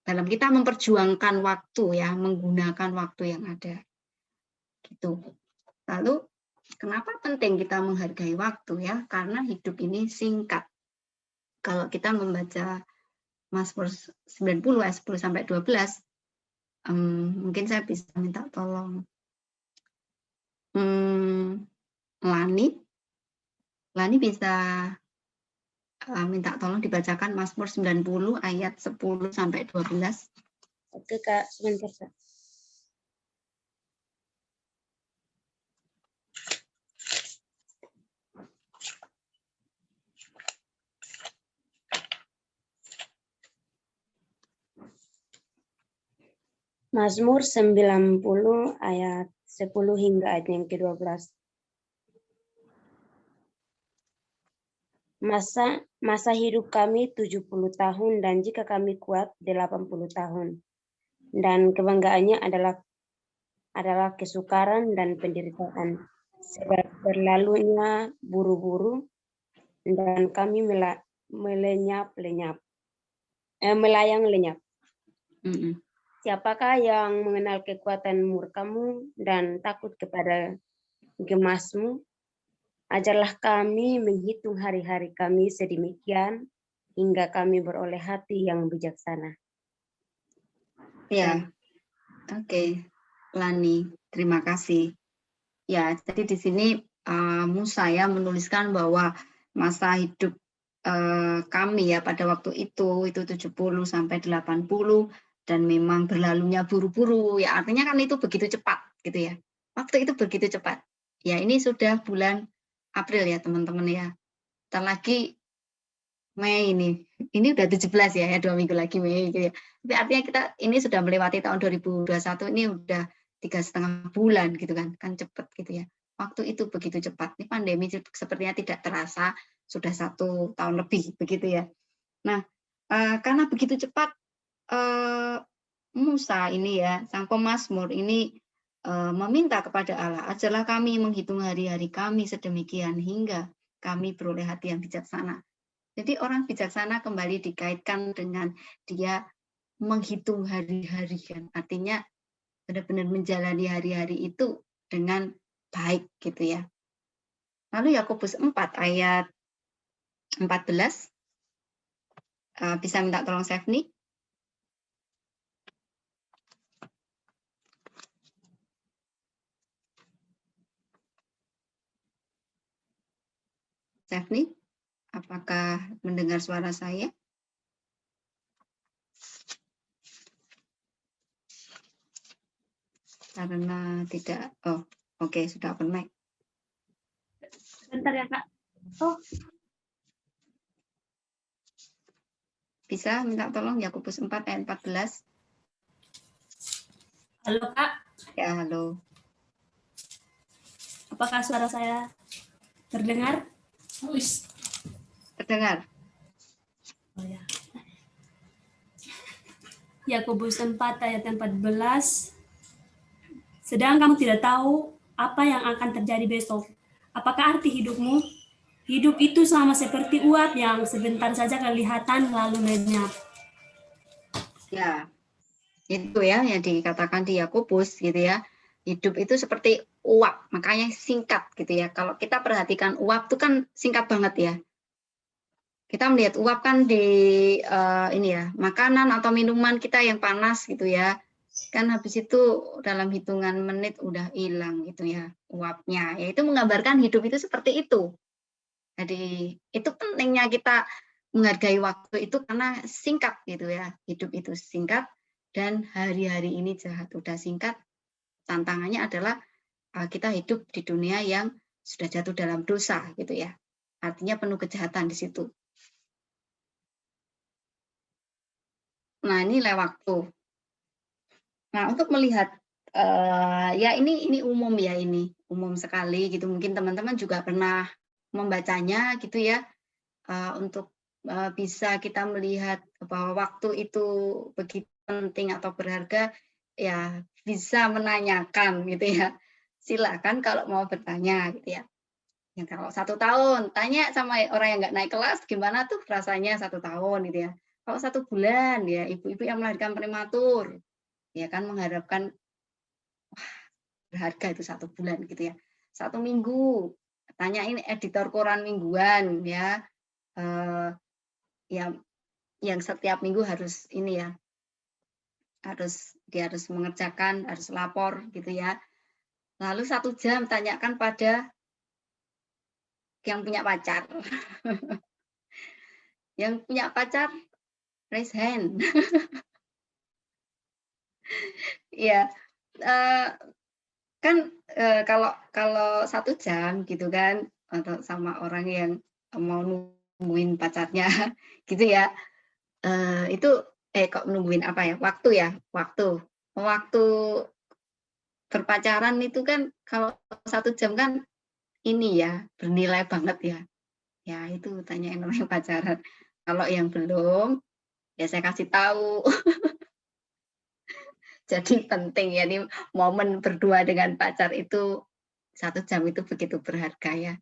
dalam kita memperjuangkan waktu ya, menggunakan waktu yang ada. Gitu. Lalu kenapa penting kita menghargai waktu ya? Karena hidup ini singkat. Kalau kita membaca Mazmur 90 ayat 10 sampai 12, mungkin saya bisa minta tolong Lani bisa minta tolong dibacakan Mazmur 90 ayat 10 sampai 12. Oke Kak, sebentar Kak. Mazmur 90 ayat 10 hingga ayat yang ke-12. Masa hidup kami 70 tahun dan jika kami kuat 80 tahun. Dan kebanggaannya adalah kesukaran dan penderitaan. Sebab berlalunya buru-buru dan kami melayang lenyap. Siapakah yang mengenal kekuatan murkamu dan takut kepada gemasmu? Ajarlah kami menghitung hari-hari kami sedemikian hingga kami beroleh hati yang bijaksana. Ya, oke, Lani, terima kasih. Ya, jadi di sini Musa ya menuliskan bahwa masa hidup kami ya pada waktu itu 70 sampai 80 dan memang berlalunya buru-buru ya, artinya kan itu begitu cepat gitu ya. Waktu itu begitu cepat. Ya, ini sudah bulan April ya, teman-teman ya. Ntar lagi Mei ini udah 17 ya 2 minggu lagi Mei gitu ya. Tapi artinya kita ini sudah melewati tahun 2021, ini udah 3,5 bulan gitu kan cepet gitu ya. Waktu itu begitu cepat. Ini pandemi sepertinya tidak terasa, sudah 1 tahun lebih begitu ya. Nah, karena begitu cepat Musa ini ya, sang pemazmur ini meminta kepada Allah, ajarlah kami menghitung hari-hari kami sedemikian hingga kami beroleh hati yang bijaksana. Jadi orang bijaksana kembali dikaitkan dengan dia menghitung hari-hari kan. Artinya benar-benar menjalani hari-hari itu dengan baik gitu ya. Lalu Yakobus 4 ayat 14. Bisa minta tolong Stephanie? Stephanie, apakah mendengar suara saya? Karena tidak, oke, sudah open mic. Bentar ya Kak. Oh. Bisa minta tolong Yakobus 4 ayat 14. Halo Kak. Ya, halo. Apakah suara saya terdengar? Terdengar? Oh ya. Yakobus 4 ayat 14. Sedang kamu tidak tahu apa yang akan terjadi besok. Apakah arti hidupmu? Hidup itu sama seperti uap yang sebentar saja kelihatan lalu lenyap. Ya, itu ya yang dikatakan di Yakobus gitu ya. Hidup itu seperti uap, makanya singkat gitu ya. Kalau kita perhatikan uap itu kan singkat banget ya. Kita melihat uap kan di ini ya, makanan atau minuman kita yang panas gitu ya. Kan habis itu dalam hitungan menit udah hilang gitu ya uapnya. Ya itu menggambarkan hidup itu seperti itu. Jadi itu pentingnya kita menghargai waktu itu karena singkat gitu ya. Hidup itu singkat dan hari-hari ini jahat udah singkat. Tantangannya adalah kita hidup di dunia yang sudah jatuh dalam dosa gitu ya. Artinya penuh kejahatan di situ. Nah, ini waktu. Nah, untuk melihat ya ini umum ya, ini umum sekali gitu. Mungkin teman-teman juga pernah membacanya gitu ya. Untuk bisa kita melihat bahwa waktu itu begitu penting atau berharga, ya bisa menanyakan gitu ya. Silakan kalau mau bertanya gitu ya. Ya kalau 1 tahun, tanya sama orang yang nggak naik kelas, gimana tuh rasanya 1 tahun gitu ya. Kalau 1 bulan ya, ibu-ibu yang melahirkan prematur, ya kan mengharapkan berharga itu 1 bulan gitu ya. 1 minggu, tanyain editor koran mingguan ya, yang setiap minggu harus ini ya, dia harus mengerjakan, harus lapor gitu ya. Lalu 1 jam tanyakan pada yang punya pacar. Yang punya pacar, raise hand. Ya, kan kalau 1 jam gitu kan, atau sama orang yang mau nungguin pacarnya gitu ya, itu kok nungguin apa ya, waktu ya, waktu berpacaran itu kan kalau 1 jam kan ini ya, bernilai banget ya. Ya itu tanyain orang yang pacaran. Kalau yang belum, ya saya kasih tahu. Jadi penting ya, nih momen berdua dengan pacar itu 1 jam itu begitu berharga ya.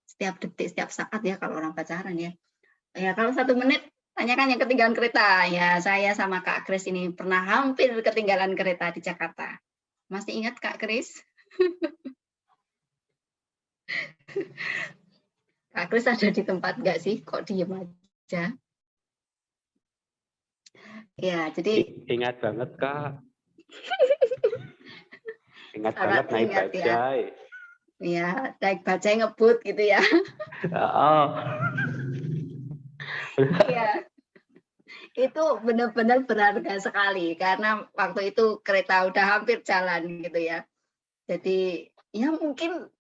Setiap detik, setiap saat ya kalau orang pacaran ya. Ya kalau 1 menit, tanyakan yang ketinggalan kereta. Ya saya sama Kak Kris ini pernah hampir ketinggalan kereta di Jakarta. Masih ingat Kak Kris? Kak Kris ada di tempat nggak sih? Kok diem aja? Ya, jadi ingat banget Kak. Ingat sangat banget naik ingat bajai. Ya, naik bajai ngebut gitu ya. Oh. Iya. Itu benar-benar berharga sekali karena waktu itu kereta udah hampir jalan gitu ya. Jadi ya mungkin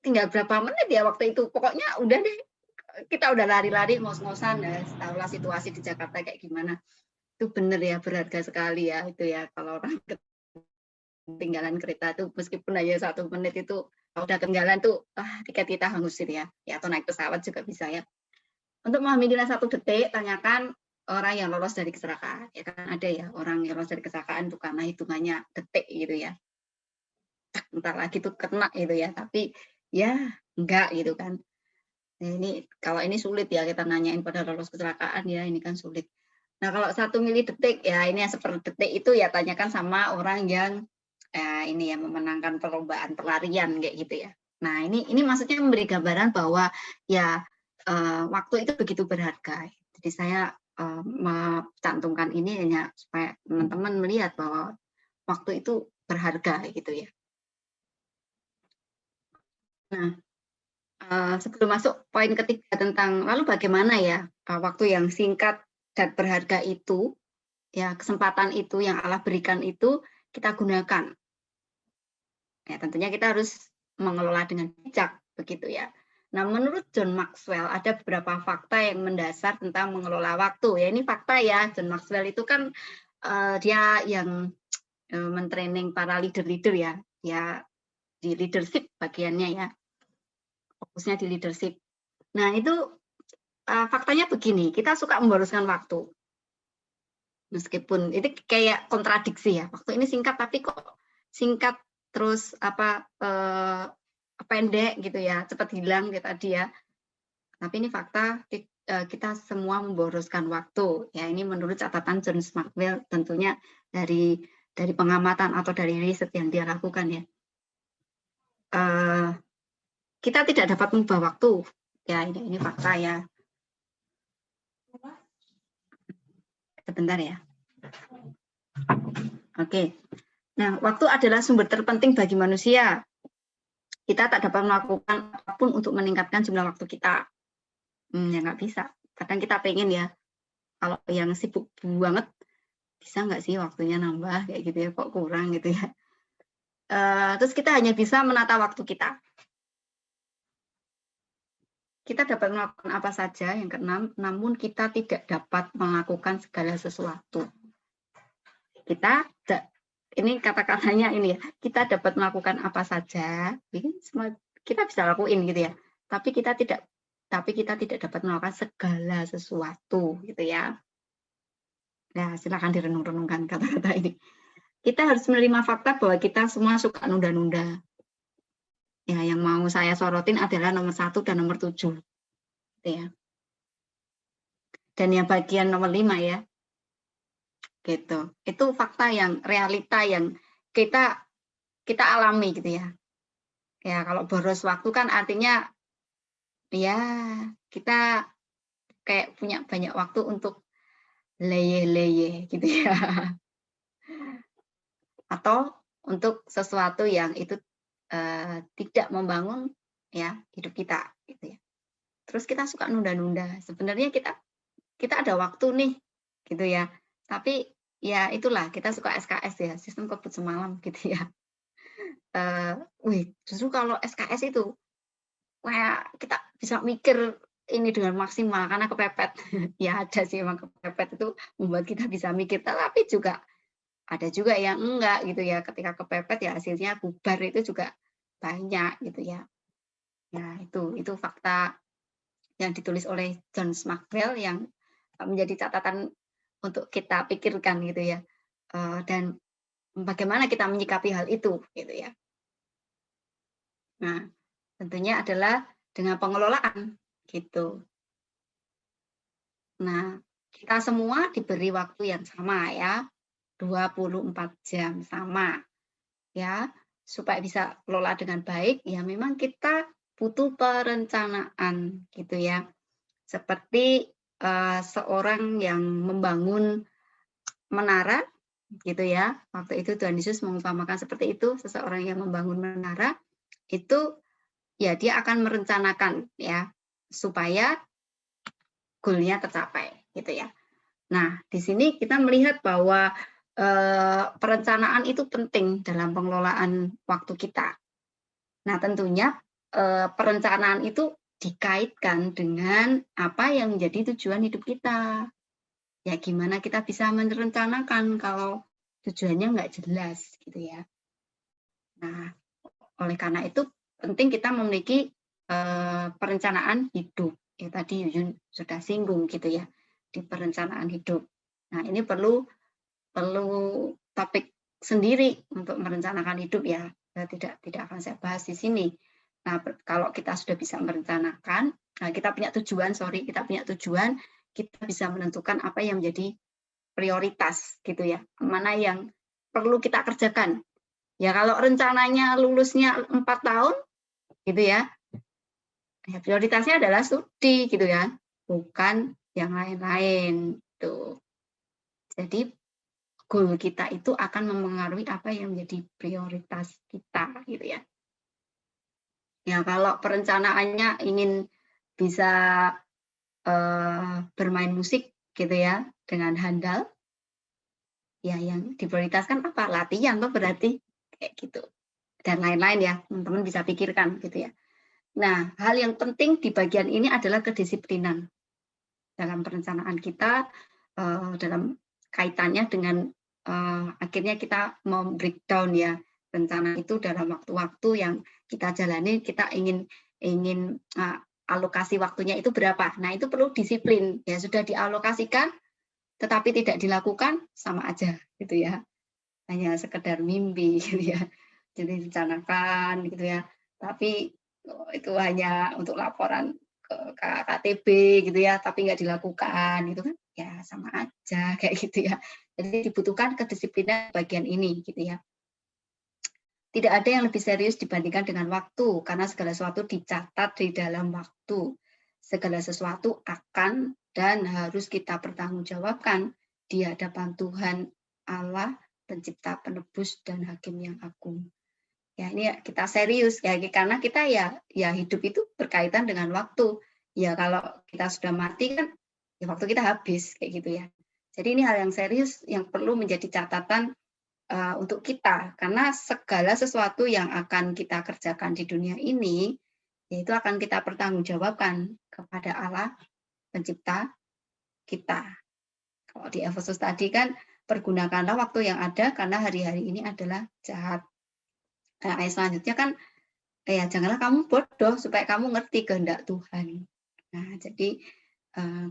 tinggal berapa menit ya waktu itu. Pokoknya udah deh, kita udah lari-lari ngos-ngosan ya. Tahulah situasi di Jakarta kayak gimana. Itu bener ya, berharga sekali ya itu ya. Kalau orang ketinggalan kereta tuh meskipun hanya 1 menit itu, kalau udah ketinggalan tuh tiket kita hangus gitu ya. Ya atau naik pesawat juga bisa ya. Untuk memahami nilai 1 detik, tanyakan orang yang lolos dari kecelakaan. Ya kan ada ya orang yang lolos dari kecelakaan itu karena hitungannya detik gitu ya. Bentar lagi tuh kena gitu ya, tapi ya enggak gitu kan. Nah, ini kalau ini sulit ya kita nanyain pada lolos kecelakaan ya, ini kan sulit. Nah kalau 1 milidetik ya ini yang seperdetik itu ya tanyakan sama orang yang ini ya memenangkan perlombaan pelarian kayak gitu ya. Nah ini maksudnya memberi gambaran bahwa ya waktu itu begitu berharga. Jadi saya mencantumkan ini hanya supaya teman-teman melihat bahwa waktu itu berharga gitu ya. Nah, sebelum masuk poin ketiga tentang lalu bagaimana ya waktu yang singkat dan berharga itu, ya kesempatan itu yang Allah berikan itu kita gunakan. Ya tentunya kita harus mengelola dengan bijak begitu ya. Nah, menurut John Maxwell ada beberapa fakta yang mendasar tentang mengelola waktu. Ya ini fakta ya, John Maxwell itu kan dia yang mentraining para leader-leader ya di leadership bagiannya ya. Fokusnya di leadership. Nah, itu faktanya begini, kita suka memboroskan waktu. Meskipun itu kayak kontradiksi ya, waktu ini singkat tapi kok singkat terus pendek gitu ya, cepat hilang gitu tadi ya. Tapi ini fakta, kita semua memboroskan waktu. Ya, ini menurut catatan John Maxwell, tentunya dari pengamatan atau dari riset yang dia lakukan ya. Kita tidak dapat mengubah waktu. Ya, ini fakta ya. Sebentar ya. Oke. Nah, waktu adalah sumber terpenting bagi manusia. Kita tak dapat melakukan apapun untuk meningkatkan jumlah waktu kita. Ya nggak bisa. Kadang kita pengen ya, kalau yang sibuk banget, bisa nggak sih waktunya nambah kayak gitu ya, kok kurang gitu ya. Terus kita hanya bisa menata waktu kita. Kita dapat melakukan apa saja, yang keenam, namun kita tidak dapat melakukan segala sesuatu. Ini kata-katanya ini ya, kita dapat melakukan apa saja, kita bisa lakuin gitu ya, tapi kita tidak dapat melakukan segala sesuatu gitu ya. Nah, silakan direnung-renungkan kata-kata ini. Kita harus menerima fakta bahwa kita semua suka nunda-nunda. Ya, yang mau saya sorotin adalah nomor 1 dan nomor 7. Gitu ya. Dan yang bagian nomor 5 ya. Gitu. Itu fakta yang realita yang kita alami gitu ya. Ya, kalau boros waktu kan artinya ya kita kayak punya banyak waktu untuk leye-leye gitu ya. Atau untuk sesuatu yang itu tidak membangun ya hidup kita gitu ya. Terus kita suka nunda-nunda. Sebenarnya kita ada waktu nih gitu ya. Tapi ya itulah kita suka SKS ya, sistem kebut semalam gitu ya. Justru kalau SKS itu kayak kita bisa mikir ini dengan maksimal karena kepepet. Ya ada sih emang kepepet itu membuat kita bisa mikir, tapi juga ada juga yang enggak gitu ya. Ketika kepepet ya hasilnya bubar itu juga banyak gitu ya. Nah, itu fakta yang ditulis oleh John Maxwell yang menjadi catatan untuk kita pikirkan gitu ya. Dan bagaimana kita menyikapi hal itu gitu ya. Nah, tentunya adalah dengan pengelolaan gitu. Nah, kita semua diberi waktu yang sama ya. 24 jam sama. Ya, supaya bisa kelola dengan baik ya memang kita butuh perencanaan gitu ya. Seperti seorang yang membangun menara gitu ya. Waktu itu Tuhan Yesus mengumpamakan seperti itu, seseorang yang membangun menara itu ya dia akan merencanakan ya supaya goalnya tercapai gitu ya. Nah, di sini kita melihat bahwa perencanaan itu penting dalam pengelolaan waktu kita. Nah, tentunya perencanaan itu dikaitkan dengan apa yang menjadi tujuan hidup kita. Ya, gimana kita bisa merencanakan kalau tujuannya nggak jelas gitu ya. Nah, oleh karena itu penting kita memiliki perencanaan hidup. Ya, tadi Yuyun sudah singgung gitu ya, di perencanaan hidup. Nah, ini perlu topik sendiri untuk merencanakan hidup ya. Tidak akan saya bahas di sini. Nah, kalau kita sudah bisa merencanakan, kita punya tujuan, kita bisa menentukan apa yang menjadi prioritas gitu ya. Mana yang perlu kita kerjakan. Ya kalau rencananya lulusnya 4 tahun gitu ya. Ya prioritasnya adalah studi gitu ya. Bukan yang lain-lain tuh. Jadi goal kita itu akan mempengaruhi apa yang menjadi prioritas kita gitu ya. Ya kalau perencanaannya ingin bisa bermain musik gitu ya dengan handal, ya yang diprioritaskan apa? Latihan tuh berarti kayak gitu. Dan lain-lain ya, teman-teman bisa pikirkan gitu ya. Nah, hal yang penting di bagian ini adalah kedisiplinan dalam perencanaan kita, dalam kaitannya dengan akhirnya kita breakdown ya rencana itu dalam waktu-waktu yang kita jalani, kita ingin alokasi waktunya itu berapa. Nah, itu perlu disiplin. Ya, sudah dialokasikan, tetapi tidak dilakukan, sama aja, gitu ya. Hanya sekedar mimpi, gitu ya. Jadi direncanakan, gitu ya. Tapi itu hanya untuk laporan ke KTP, gitu ya, tapi nggak dilakukan, gitu kan. Ya, sama aja, kayak gitu ya. Jadi dibutuhkan kedisiplinan bagian ini, gitu ya. Tidak ada yang lebih serius dibandingkan dengan waktu, karena segala sesuatu dicatat di dalam waktu. Segala sesuatu akan dan harus kita pertanggungjawabkan di hadapan Tuhan Allah, pencipta, penebus, dan hakim yang agung. Ya, ini kita serius ya, karena kita ya hidup itu berkaitan dengan waktu. Ya, kalau kita sudah mati kan, ya waktu kita habis kayak gitu ya. Jadi ini hal yang serius yang perlu menjadi catatan untuk kita, karena segala sesuatu yang akan kita kerjakan di dunia ini, yaitu akan kita pertanggungjawabkan kepada Allah, pencipta kita. Kalau di Efesus tadi kan, pergunakanlah waktu yang ada, karena hari-hari ini adalah jahat. Nah, ayat selanjutnya kan, ya janganlah kamu bodoh, supaya kamu ngerti kehendak Tuhan. Nah, jadi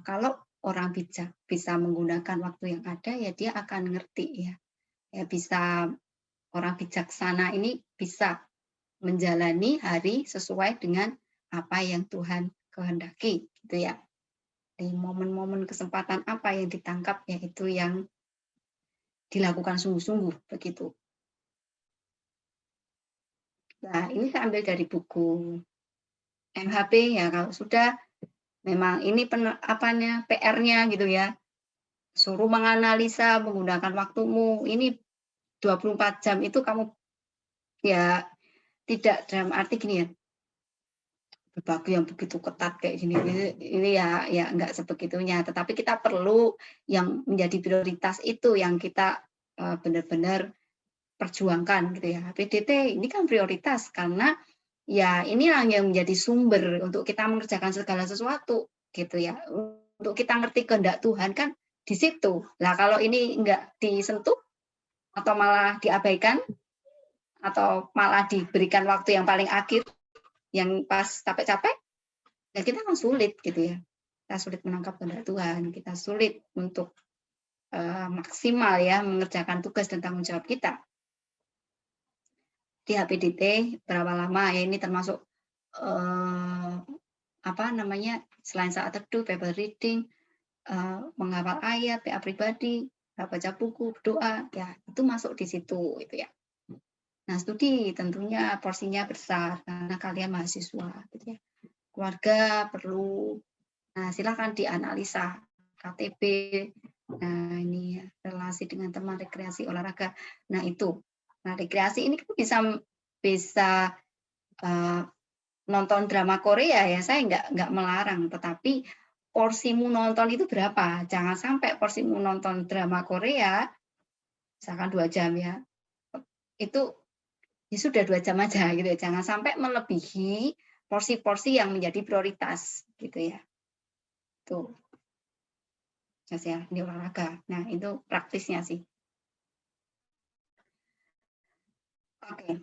kalau orang bijak bisa menggunakan waktu yang ada, ya dia akan ngerti ya. Ya bisa, orang bijaksana ini bisa menjalani hari sesuai dengan apa yang Tuhan kehendaki, gitu ya. Di momen-momen kesempatan apa yang ditangkap, yaitu yang dilakukan sungguh-sungguh, begitu. Nah, ini saya ambil dari buku MHP ya, kalau sudah memang ini PR-nya gitu ya. Suruh menganalisa menggunakan waktumu, ini 24 jam itu kamu ya tidak dalam arti gini ya, berbagi yang begitu ketat kayak gini, ini ya enggak sebegitunya, tetapi kita perlu yang menjadi prioritas itu yang kita benar-benar perjuangkan gitu ya. PDT ini kan prioritas karena ya inilah yang menjadi sumber untuk kita mengerjakan segala sesuatu gitu ya. Untuk kita ngerti kehendak Tuhan kan di situ. Nah, kalau ini enggak disentuh atau malah diabaikan atau malah diberikan waktu yang paling akhir yang pas capek-capek, ya kita kan sulit gitu ya. Kita sulit menangkap kehendak Tuhan, kita sulit untuk maksimal ya mengerjakan tugas dan tanggung jawab kita. Di HPDT berapa lama ya, ini termasuk selain saat teduh, Bible reading, menghafal ayat, PA pribadi, baca buku, berdoa, ya itu masuk di situ gitu ya. Nah, studi tentunya porsinya besar karena kalian mahasiswa gitu ya. Keluarga perlu, nah silakan dianalisa KTP, nah ini ya, relasi dengan teman, rekreasi, olahraga. Nah itu, nah rekreasi ini kan bisa nonton drama Korea ya, saya nggak melarang, tetapi porsimu nonton itu berapa? Jangan sampai porsimu nonton drama Korea, misalkan 2 jam ya, itu ya sudah 2 jam aja gitu ya. Jangan sampai melebihi porsi-porsi yang menjadi prioritas gitu ya. Tuh. Yes, ya, ini olahraga. Nah, itu praktisnya sih. Oke.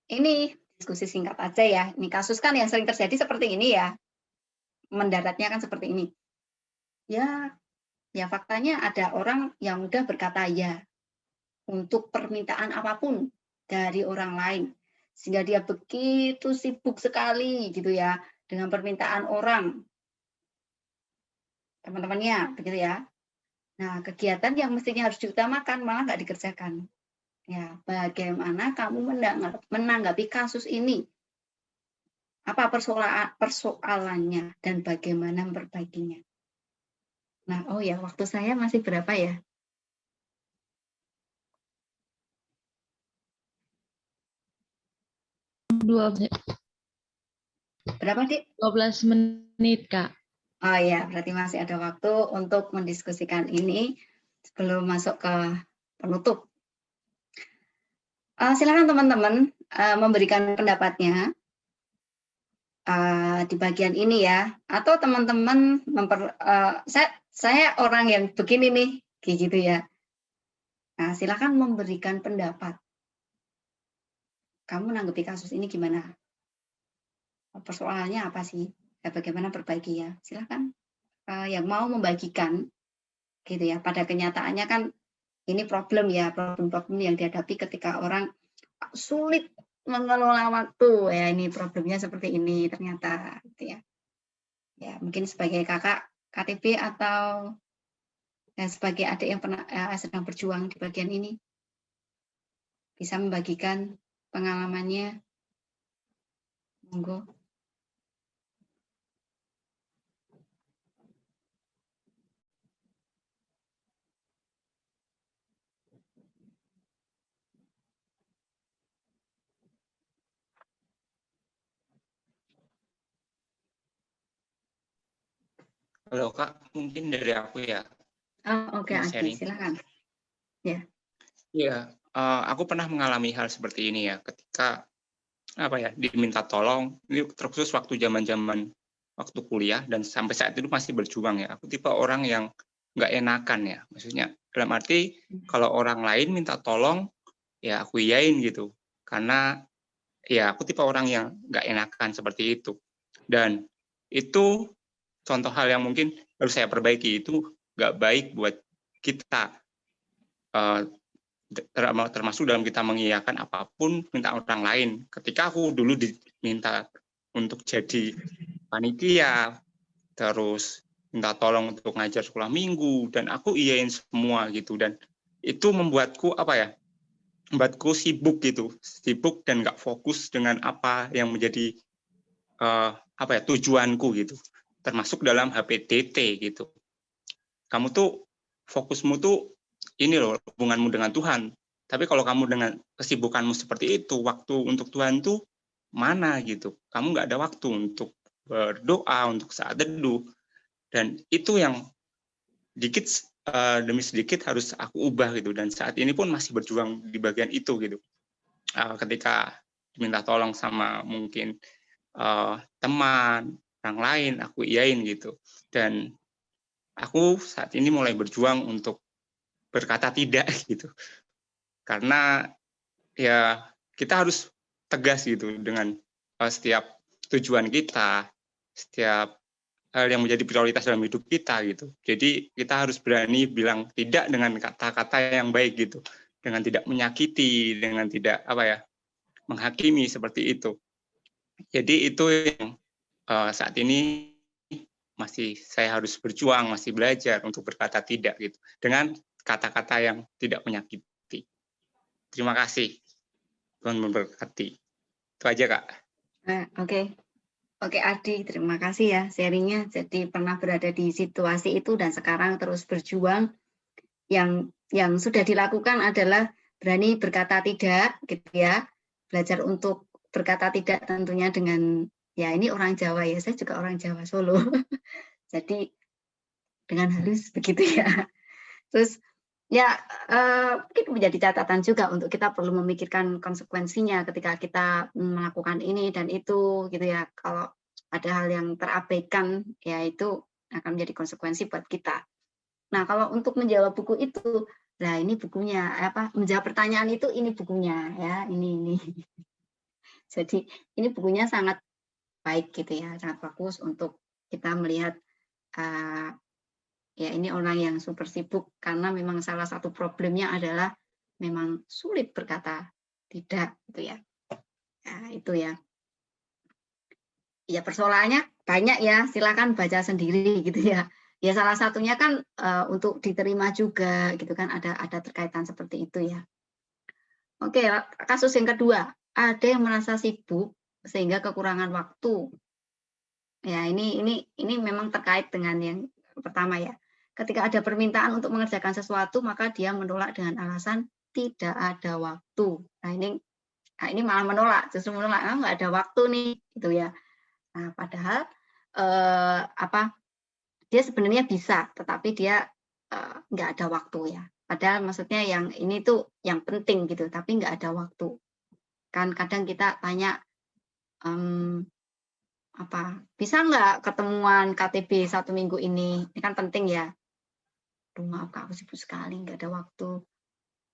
Ini diskusi singkat aja ya. Ini kasus kan yang sering terjadi seperti ini ya. Mendaratnya kan seperti ini. Ya faktanya ada orang yang udah berkata ya untuk permintaan apapun dari orang lain, sehingga dia begitu sibuk sekali gitu ya dengan permintaan orang, teman-temannya begitu ya. Nah, kegiatan yang mestinya harus diutamakan malah nggak dikerjakan. Ya, bagaimana kamu menanggapi kasus ini? Apa persoalannya dan bagaimana memperbaikinya? Nah, oh ya, waktu saya masih berapa ya? Berapa, Dik? 12 menit, Kak. Oh ya, berarti masih ada waktu untuk mendiskusikan ini sebelum masuk ke penutup. Silakan teman-teman memberikan pendapatnya di bagian ini ya, atau teman-teman saya orang yang begini nih, kayak gitu ya. Nah, silakan memberikan pendapat. Kamu menanggapi kasus ini gimana? Persoalannya apa sih? bagaimana perbaiki ya. Silakan yang mau membagikan gitu ya. Pada kenyataannya kan ini problem ya, problem-problem yang dihadapi ketika orang sulit mengelola waktu ya, ini problemnya seperti ini ternyata gitu ya. Ya, mungkin sebagai kakak KTB atau sebagai adik yang pernah sedang berjuang di bagian ini bisa membagikan pengalamannya, monggo. Halo Kak, mungkin dari aku ya. Oke, Adi, silakan. Ya. Iya, aku pernah mengalami hal seperti ini ya, ketika diminta tolong. Ini terkhusus waktu zaman-zaman waktu kuliah dan sampai saat itu masih berjuang ya. Aku tipe orang yang nggak enakan ya, maksudnya dalam arti kalau orang lain minta tolong ya aku iyain gitu, karena ya aku tipe orang yang nggak enakan seperti itu. Dan itu contoh hal yang mungkin harus saya perbaiki, itu nggak baik buat kita, termasuk dalam kita mengiyakan apapun minta orang lain. Ketika aku dulu diminta untuk jadi panitia, terus minta tolong untuk ngajar sekolah minggu, dan aku iyain semua gitu, dan itu membuatku membuatku sibuk gitu, sibuk dan nggak fokus dengan apa yang menjadi tujuanku gitu, termasuk dalam HPDT gitu. Kamu tuh fokusmu tuh ini loh, hubunganmu dengan Tuhan. Tapi kalau kamu dengan kesibukanmu seperti itu, waktu untuk Tuhan tuh mana gitu. Kamu nggak ada waktu untuk berdoa, untuk saat teduh. Dan itu yang dikit demi sedikit harus aku ubah gitu. Dan saat ini pun masih berjuang di bagian itu gitu. Ketika diminta tolong sama mungkin teman, orang lain, aku iyain gitu. Dan aku saat ini mulai berjuang untuk berkata tidak gitu. Karena ya kita harus tegas gitu dengan setiap tujuan kita, setiap hal yang menjadi prioritas dalam hidup kita gitu. Jadi kita harus berani bilang tidak dengan kata-kata yang baik gitu, dengan tidak menyakiti, dengan tidak menghakimi seperti itu. Jadi itu yang saat ini masih saya harus berjuang, masih belajar untuk berkata tidak gitu, dengan kata-kata yang tidak menyakiti. Terima kasih. Tuhan memberkati. Itu aja, Kak. Oke, Adi, terima kasih ya sharingnya. Jadi pernah berada di situasi itu dan sekarang terus berjuang. Yang sudah dilakukan adalah berani berkata tidak, gitu ya. Belajar untuk berkata tidak tentunya dengan, ya ini orang Jawa ya, saya juga orang Jawa Solo. Jadi dengan halus begitu ya. Terus ya mungkin menjadi catatan juga untuk kita perlu memikirkan konsekuensinya ketika kita melakukan ini dan itu gitu ya. Kalau ada hal yang terabaikan ya itu akan menjadi konsekuensi buat kita. Nah, kalau untuk menjawab buku itu, nah ini bukunya menjawab pertanyaan itu ini bukunya ya, ini. Jadi ini bukunya sangat baik gitu ya, sangat bagus untuk kita melihat ya ini orang yang super sibuk karena memang salah satu problemnya adalah memang sulit berkata tidak gitu ya. Nah, itu ya. Ya persoalannya banyak ya, silakan baca sendiri gitu ya. Ya salah satunya kan untuk diterima juga gitu kan, ada terkaitan seperti itu ya. Oke, kasus yang kedua, ada yang merasa sibuk sehingga kekurangan waktu. Ya ini memang terkait dengan yang pertama ya. Ketika ada permintaan untuk mengerjakan sesuatu, maka dia menolak dengan alasan tidak ada waktu. Nah ini malah menolak, justru menolak, nggak ada waktu nih, gitu ya. Nah padahal dia sebenarnya bisa, tetapi dia nggak ada waktu ya. Padahal maksudnya yang ini tuh yang penting gitu, tapi nggak ada waktu. Kan kadang kita tanya bisa nggak ketemuan KTB 1 minggu ini kan penting ya. Aduh, maaf Kak, aku sibuk sekali, nggak ada waktu.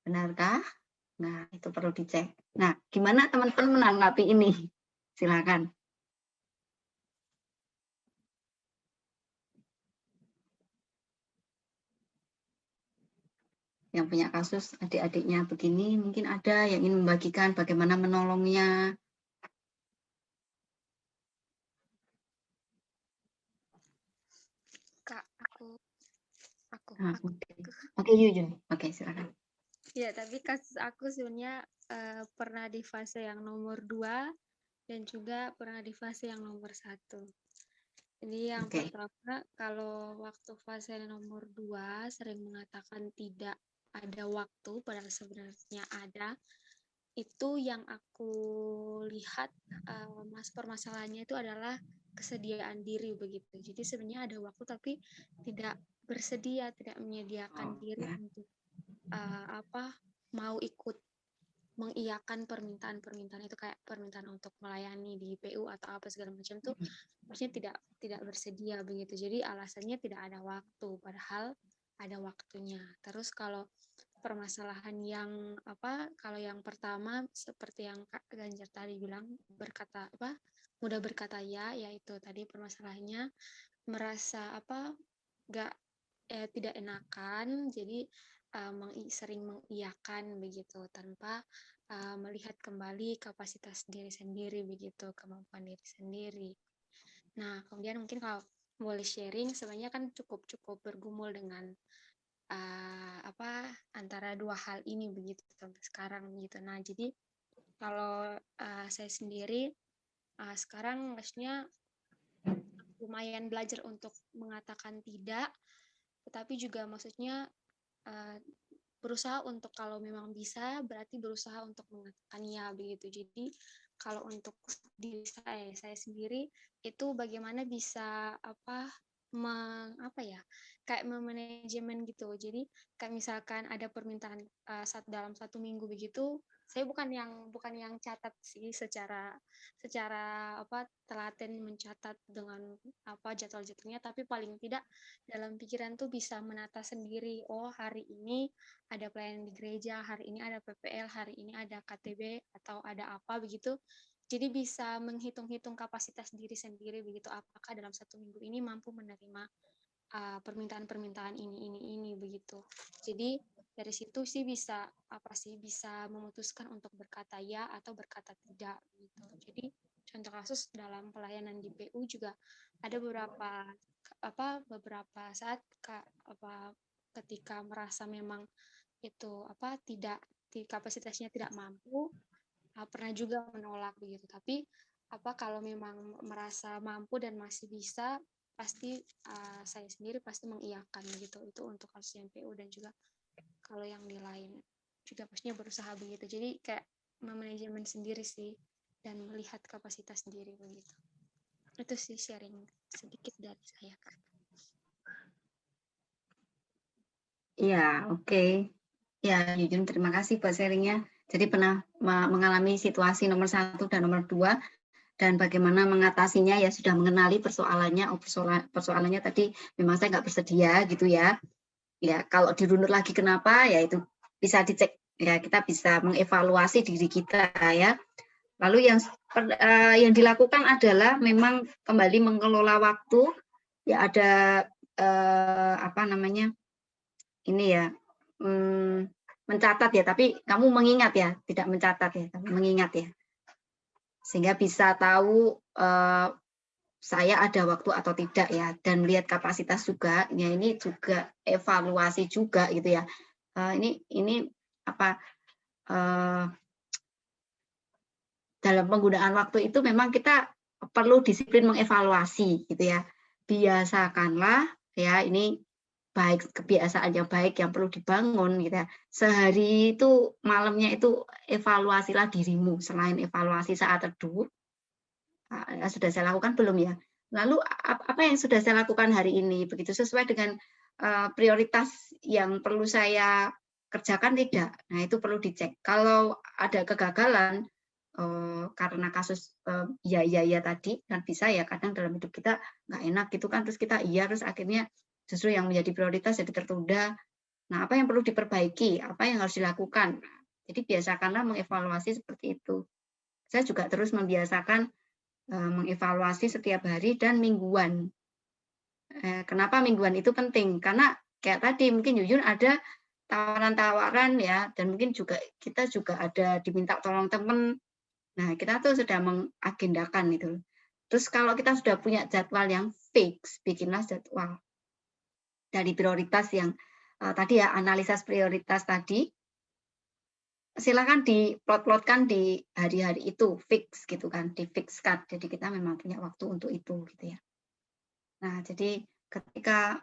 Benarkah? Nah, itu perlu dicek. Nah, gimana teman-teman menanggapi ini? Silakan. yang punya kasus adik-adiknya begini, mungkin ada yang ingin membagikan bagaimana menolongnya. Kak, aku. Oke, Yuyun. Oke, silakan. Ya, tapi kasus aku sebenarnya pernah di fase yang nomor 2 dan juga pernah di fase yang nomor 1. Jadi yang pertama, kalau waktu fase nomor 2 sering mengatakan tidak ada waktu, padahal sebenarnya ada. Itu yang aku lihat permasalahannya itu adalah kesediaan diri begitu. Jadi sebenarnya ada waktu tapi tidak bersedia, tidak menyediakan diri untuk mau ikut mengiyakan permintaan-permintaan itu, kayak permintaan untuk melayani di PU atau apa segala macam tuh maksudnya tidak bersedia begitu. Jadi alasannya tidak ada waktu, padahal ada waktunya. Terus kalau permasalahan yang kalau yang pertama seperti yang Kak Ganjar tadi bilang, mudah berkata ya, yaitu tadi permasalahannya merasa tidak enakan, jadi sering mengiyakan begitu tanpa melihat kembali kapasitas diri sendiri begitu, kemampuan diri sendiri. Nah, kemudian mungkin kalau boleh sharing, sebenarnya kan cukup bergumul dengan antara dua hal ini begitu sampai sekarang begitu. Nah, jadi kalau saya sendiri sekarang maksudnya lumayan belajar untuk mengatakan tidak, tetapi juga maksudnya berusaha untuk kalau memang bisa berarti berusaha untuk mengatakan ya begitu. Jadi kalau untuk diri saya sendiri itu bagaimana bisa kayak memanajemen gitu. Jadi kayak misalkan ada permintaan dalam 1 minggu begitu, saya bukan yang catat sih secara telaten mencatat dengan jadwal-jadwalnya, tapi paling tidak dalam pikiran tuh bisa menata sendiri. Oh, hari ini ada pelayanan di gereja, hari ini ada PPL, hari ini ada KTB atau ada apa begitu. Jadi bisa menghitung-hitung kapasitas diri sendiri begitu, apakah dalam 1 minggu ini mampu menerima permintaan-permintaan ini begitu. Jadi dari situ sih bisa memutuskan untuk berkata ya atau berkata tidak gitu. Jadi contoh kasus dalam pelayanan di PU juga ada beberapa saat ketika merasa memang itu kapasitasnya tidak mampu, pernah juga menolak begitu. Tapi kalau memang merasa mampu dan masih bisa, pasti saya sendiri pasti mengiyakan gitu. Itu untuk kasus yang PU, dan juga kalau yang di lain juga pastinya berusaha begitu. Jadi kayak memanajemen sendiri sih dan melihat kapasitas sendiri begitu. Itu sih sharing sedikit dari saya, Kak. Iya, oke. Ya, Yuyun, terima kasih buat sharingnya. Jadi pernah mengalami situasi nomor 1 dan nomor 2, dan bagaimana mengatasinya ya sudah mengenali persoalannya. Persoalannya tadi memang saya nggak bersedia gitu ya. Ya, kalau dirunut lagi kenapa, ya itu bisa dicek. Ya, kita bisa mengevaluasi diri kita ya. Lalu yang dilakukan adalah memang kembali mengelola waktu. Ya ada ini ya, mencatat ya, tapi kamu mengingat ya, tidak mencatat ya, tapi mengingat ya. Sehingga bisa tahu saya ada waktu atau tidak ya, dan melihat kapasitas juga. Ya, ini juga evaluasi juga gitu ya. Dalam penggunaan waktu itu memang kita perlu disiplin mengevaluasi gitu ya. Biasakanlah ya, ini baik, kebiasaan yang baik yang perlu dibangun gitu ya. Sehari itu malamnya itu evaluasilah dirimu. Selain evaluasi saat teduh, sudah saya lakukan belum ya? Lalu apa yang sudah saya lakukan hari ini? Begitu sesuai dengan prioritas yang perlu saya kerjakan tidak? Nah, itu perlu dicek. Kalau ada kegagalan karena kasus ya tadi, kan bisa ya kadang dalam hidup kita nggak enak gitu kan, terus kita terus akhirnya justru yang menjadi prioritas jadi tertunda. Nah, apa yang perlu diperbaiki? Apa yang harus dilakukan? Jadi biasakanlah mengevaluasi seperti itu. Saya juga terus membiasakan mengevaluasi setiap hari dan mingguan. Kenapa mingguan itu penting? Karena kayak tadi mungkin Yuyun ada tawaran-tawaran ya, dan mungkin juga kita juga ada diminta tolong teman. Nah, kita tuh sudah mengagendakan itu. Terus kalau kita sudah punya jadwal yang fix, bikinlah jadwal dari prioritas yang tadi ya, analisis prioritas tadi. Silakan diplot-plotkan di hari-hari itu, fix gitu kan, di-fixkan. Jadi kita memang punya waktu untuk itu gitu ya. Nah, jadi ketika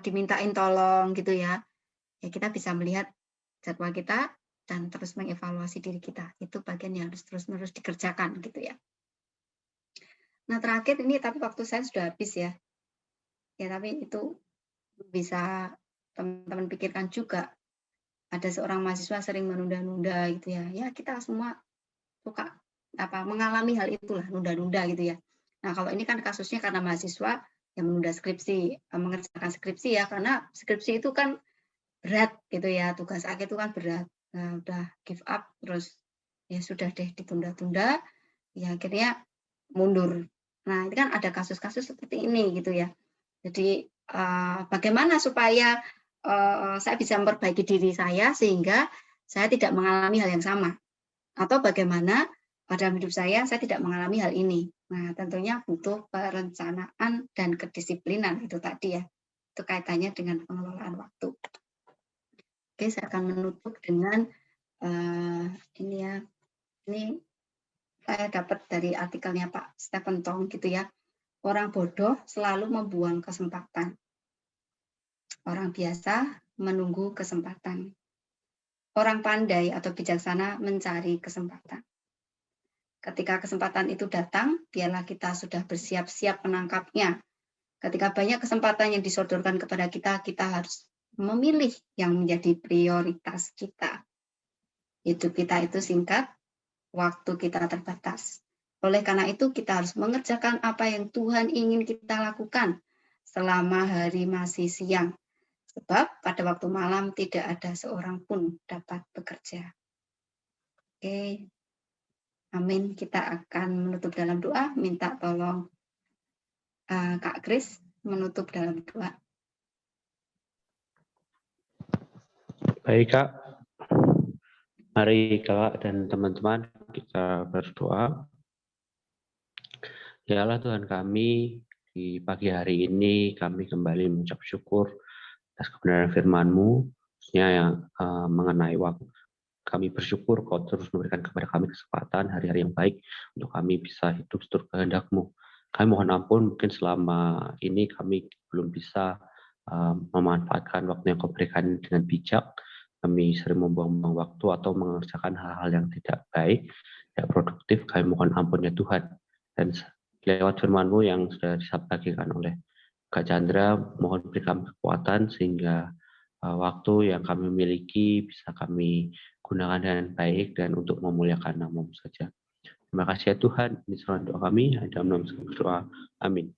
dimintain tolong gitu ya, ya kita bisa melihat jadwal kita dan terus mengevaluasi diri kita. Itu bagian yang harus terus-menerus dikerjakan gitu ya. Nah, terakhir ini tapi waktu saya sudah habis ya. Ya, tapi itu bisa teman-teman pikirkan juga. Ada seorang mahasiswa sering menunda-nunda gitu ya. Ya, kita semua suka mengalami hal itulah, nunda-nunda gitu ya. Nah, kalau ini kan kasusnya karena mahasiswa yang menunda skripsi, mengerjakan skripsi ya, karena skripsi itu kan berat gitu ya, tugas akhir itu kan berat. Nah, udah give up terus ya sudah deh ditunda-tunda, ya akhirnya mundur. Nah, ini kan ada kasus-kasus seperti ini gitu ya. Jadi bagaimana supaya saya bisa memperbaiki diri saya sehingga saya tidak mengalami hal yang sama, atau bagaimana pada hidup saya tidak mengalami hal ini. Nah, tentunya butuh perencanaan dan kedisiplinan itu tadi ya. Itu kaitannya dengan pengelolaan waktu. Oke, saya akan menutup dengan ini ya. Ini saya dapat dari artikelnya Pak Stephen Tong gitu ya. Orang bodoh selalu membuang kesempatan. Orang biasa menunggu kesempatan. Orang pandai atau bijaksana mencari kesempatan. Ketika kesempatan itu datang, biarlah kita sudah bersiap-siap menangkapnya. Ketika banyak kesempatan yang disodorkan kepada kita, kita harus memilih yang menjadi prioritas kita. Hidup kita itu singkat, waktu kita terbatas. Oleh karena itu, kita harus mengerjakan apa yang Tuhan ingin kita lakukan selama hari masih siang. Sebab pada waktu malam tidak ada seorang pun dapat bekerja. Oke, amin. Kita akan menutup dalam doa. Minta tolong Kak Kris menutup dalam doa. Baik Kak, mari Kak dan teman-teman kita berdoa. Ya Allah Tuhan kami, di pagi hari ini kami kembali mengucap syukur atas kebenaran firman-Mu, khususnya yang mengenai waktu. Kami bersyukur Kau terus memberikan kepada kami kesempatan hari-hari yang baik untuk kami bisa hidup seturut kehendak-Mu. Kami mohon ampun, mungkin selama ini kami belum bisa memanfaatkan waktu yang Kau berikan dengan bijak. Kami sering membuang-buang waktu atau mengerjakan hal-hal yang tidak baik, tidak produktif. Kami mohon ampun ya Tuhan. Dan lewat firman-Mu yang sudah disampaikan oleh Kak Chandra, mohon berikan kekuatan sehingga waktu yang kami miliki bisa kami gunakan dengan baik dan untuk memuliakan nama-Mu saja. Terima kasih ya Tuhan, ini salah doa kami, dalam nama Yesus berdoa. Amin.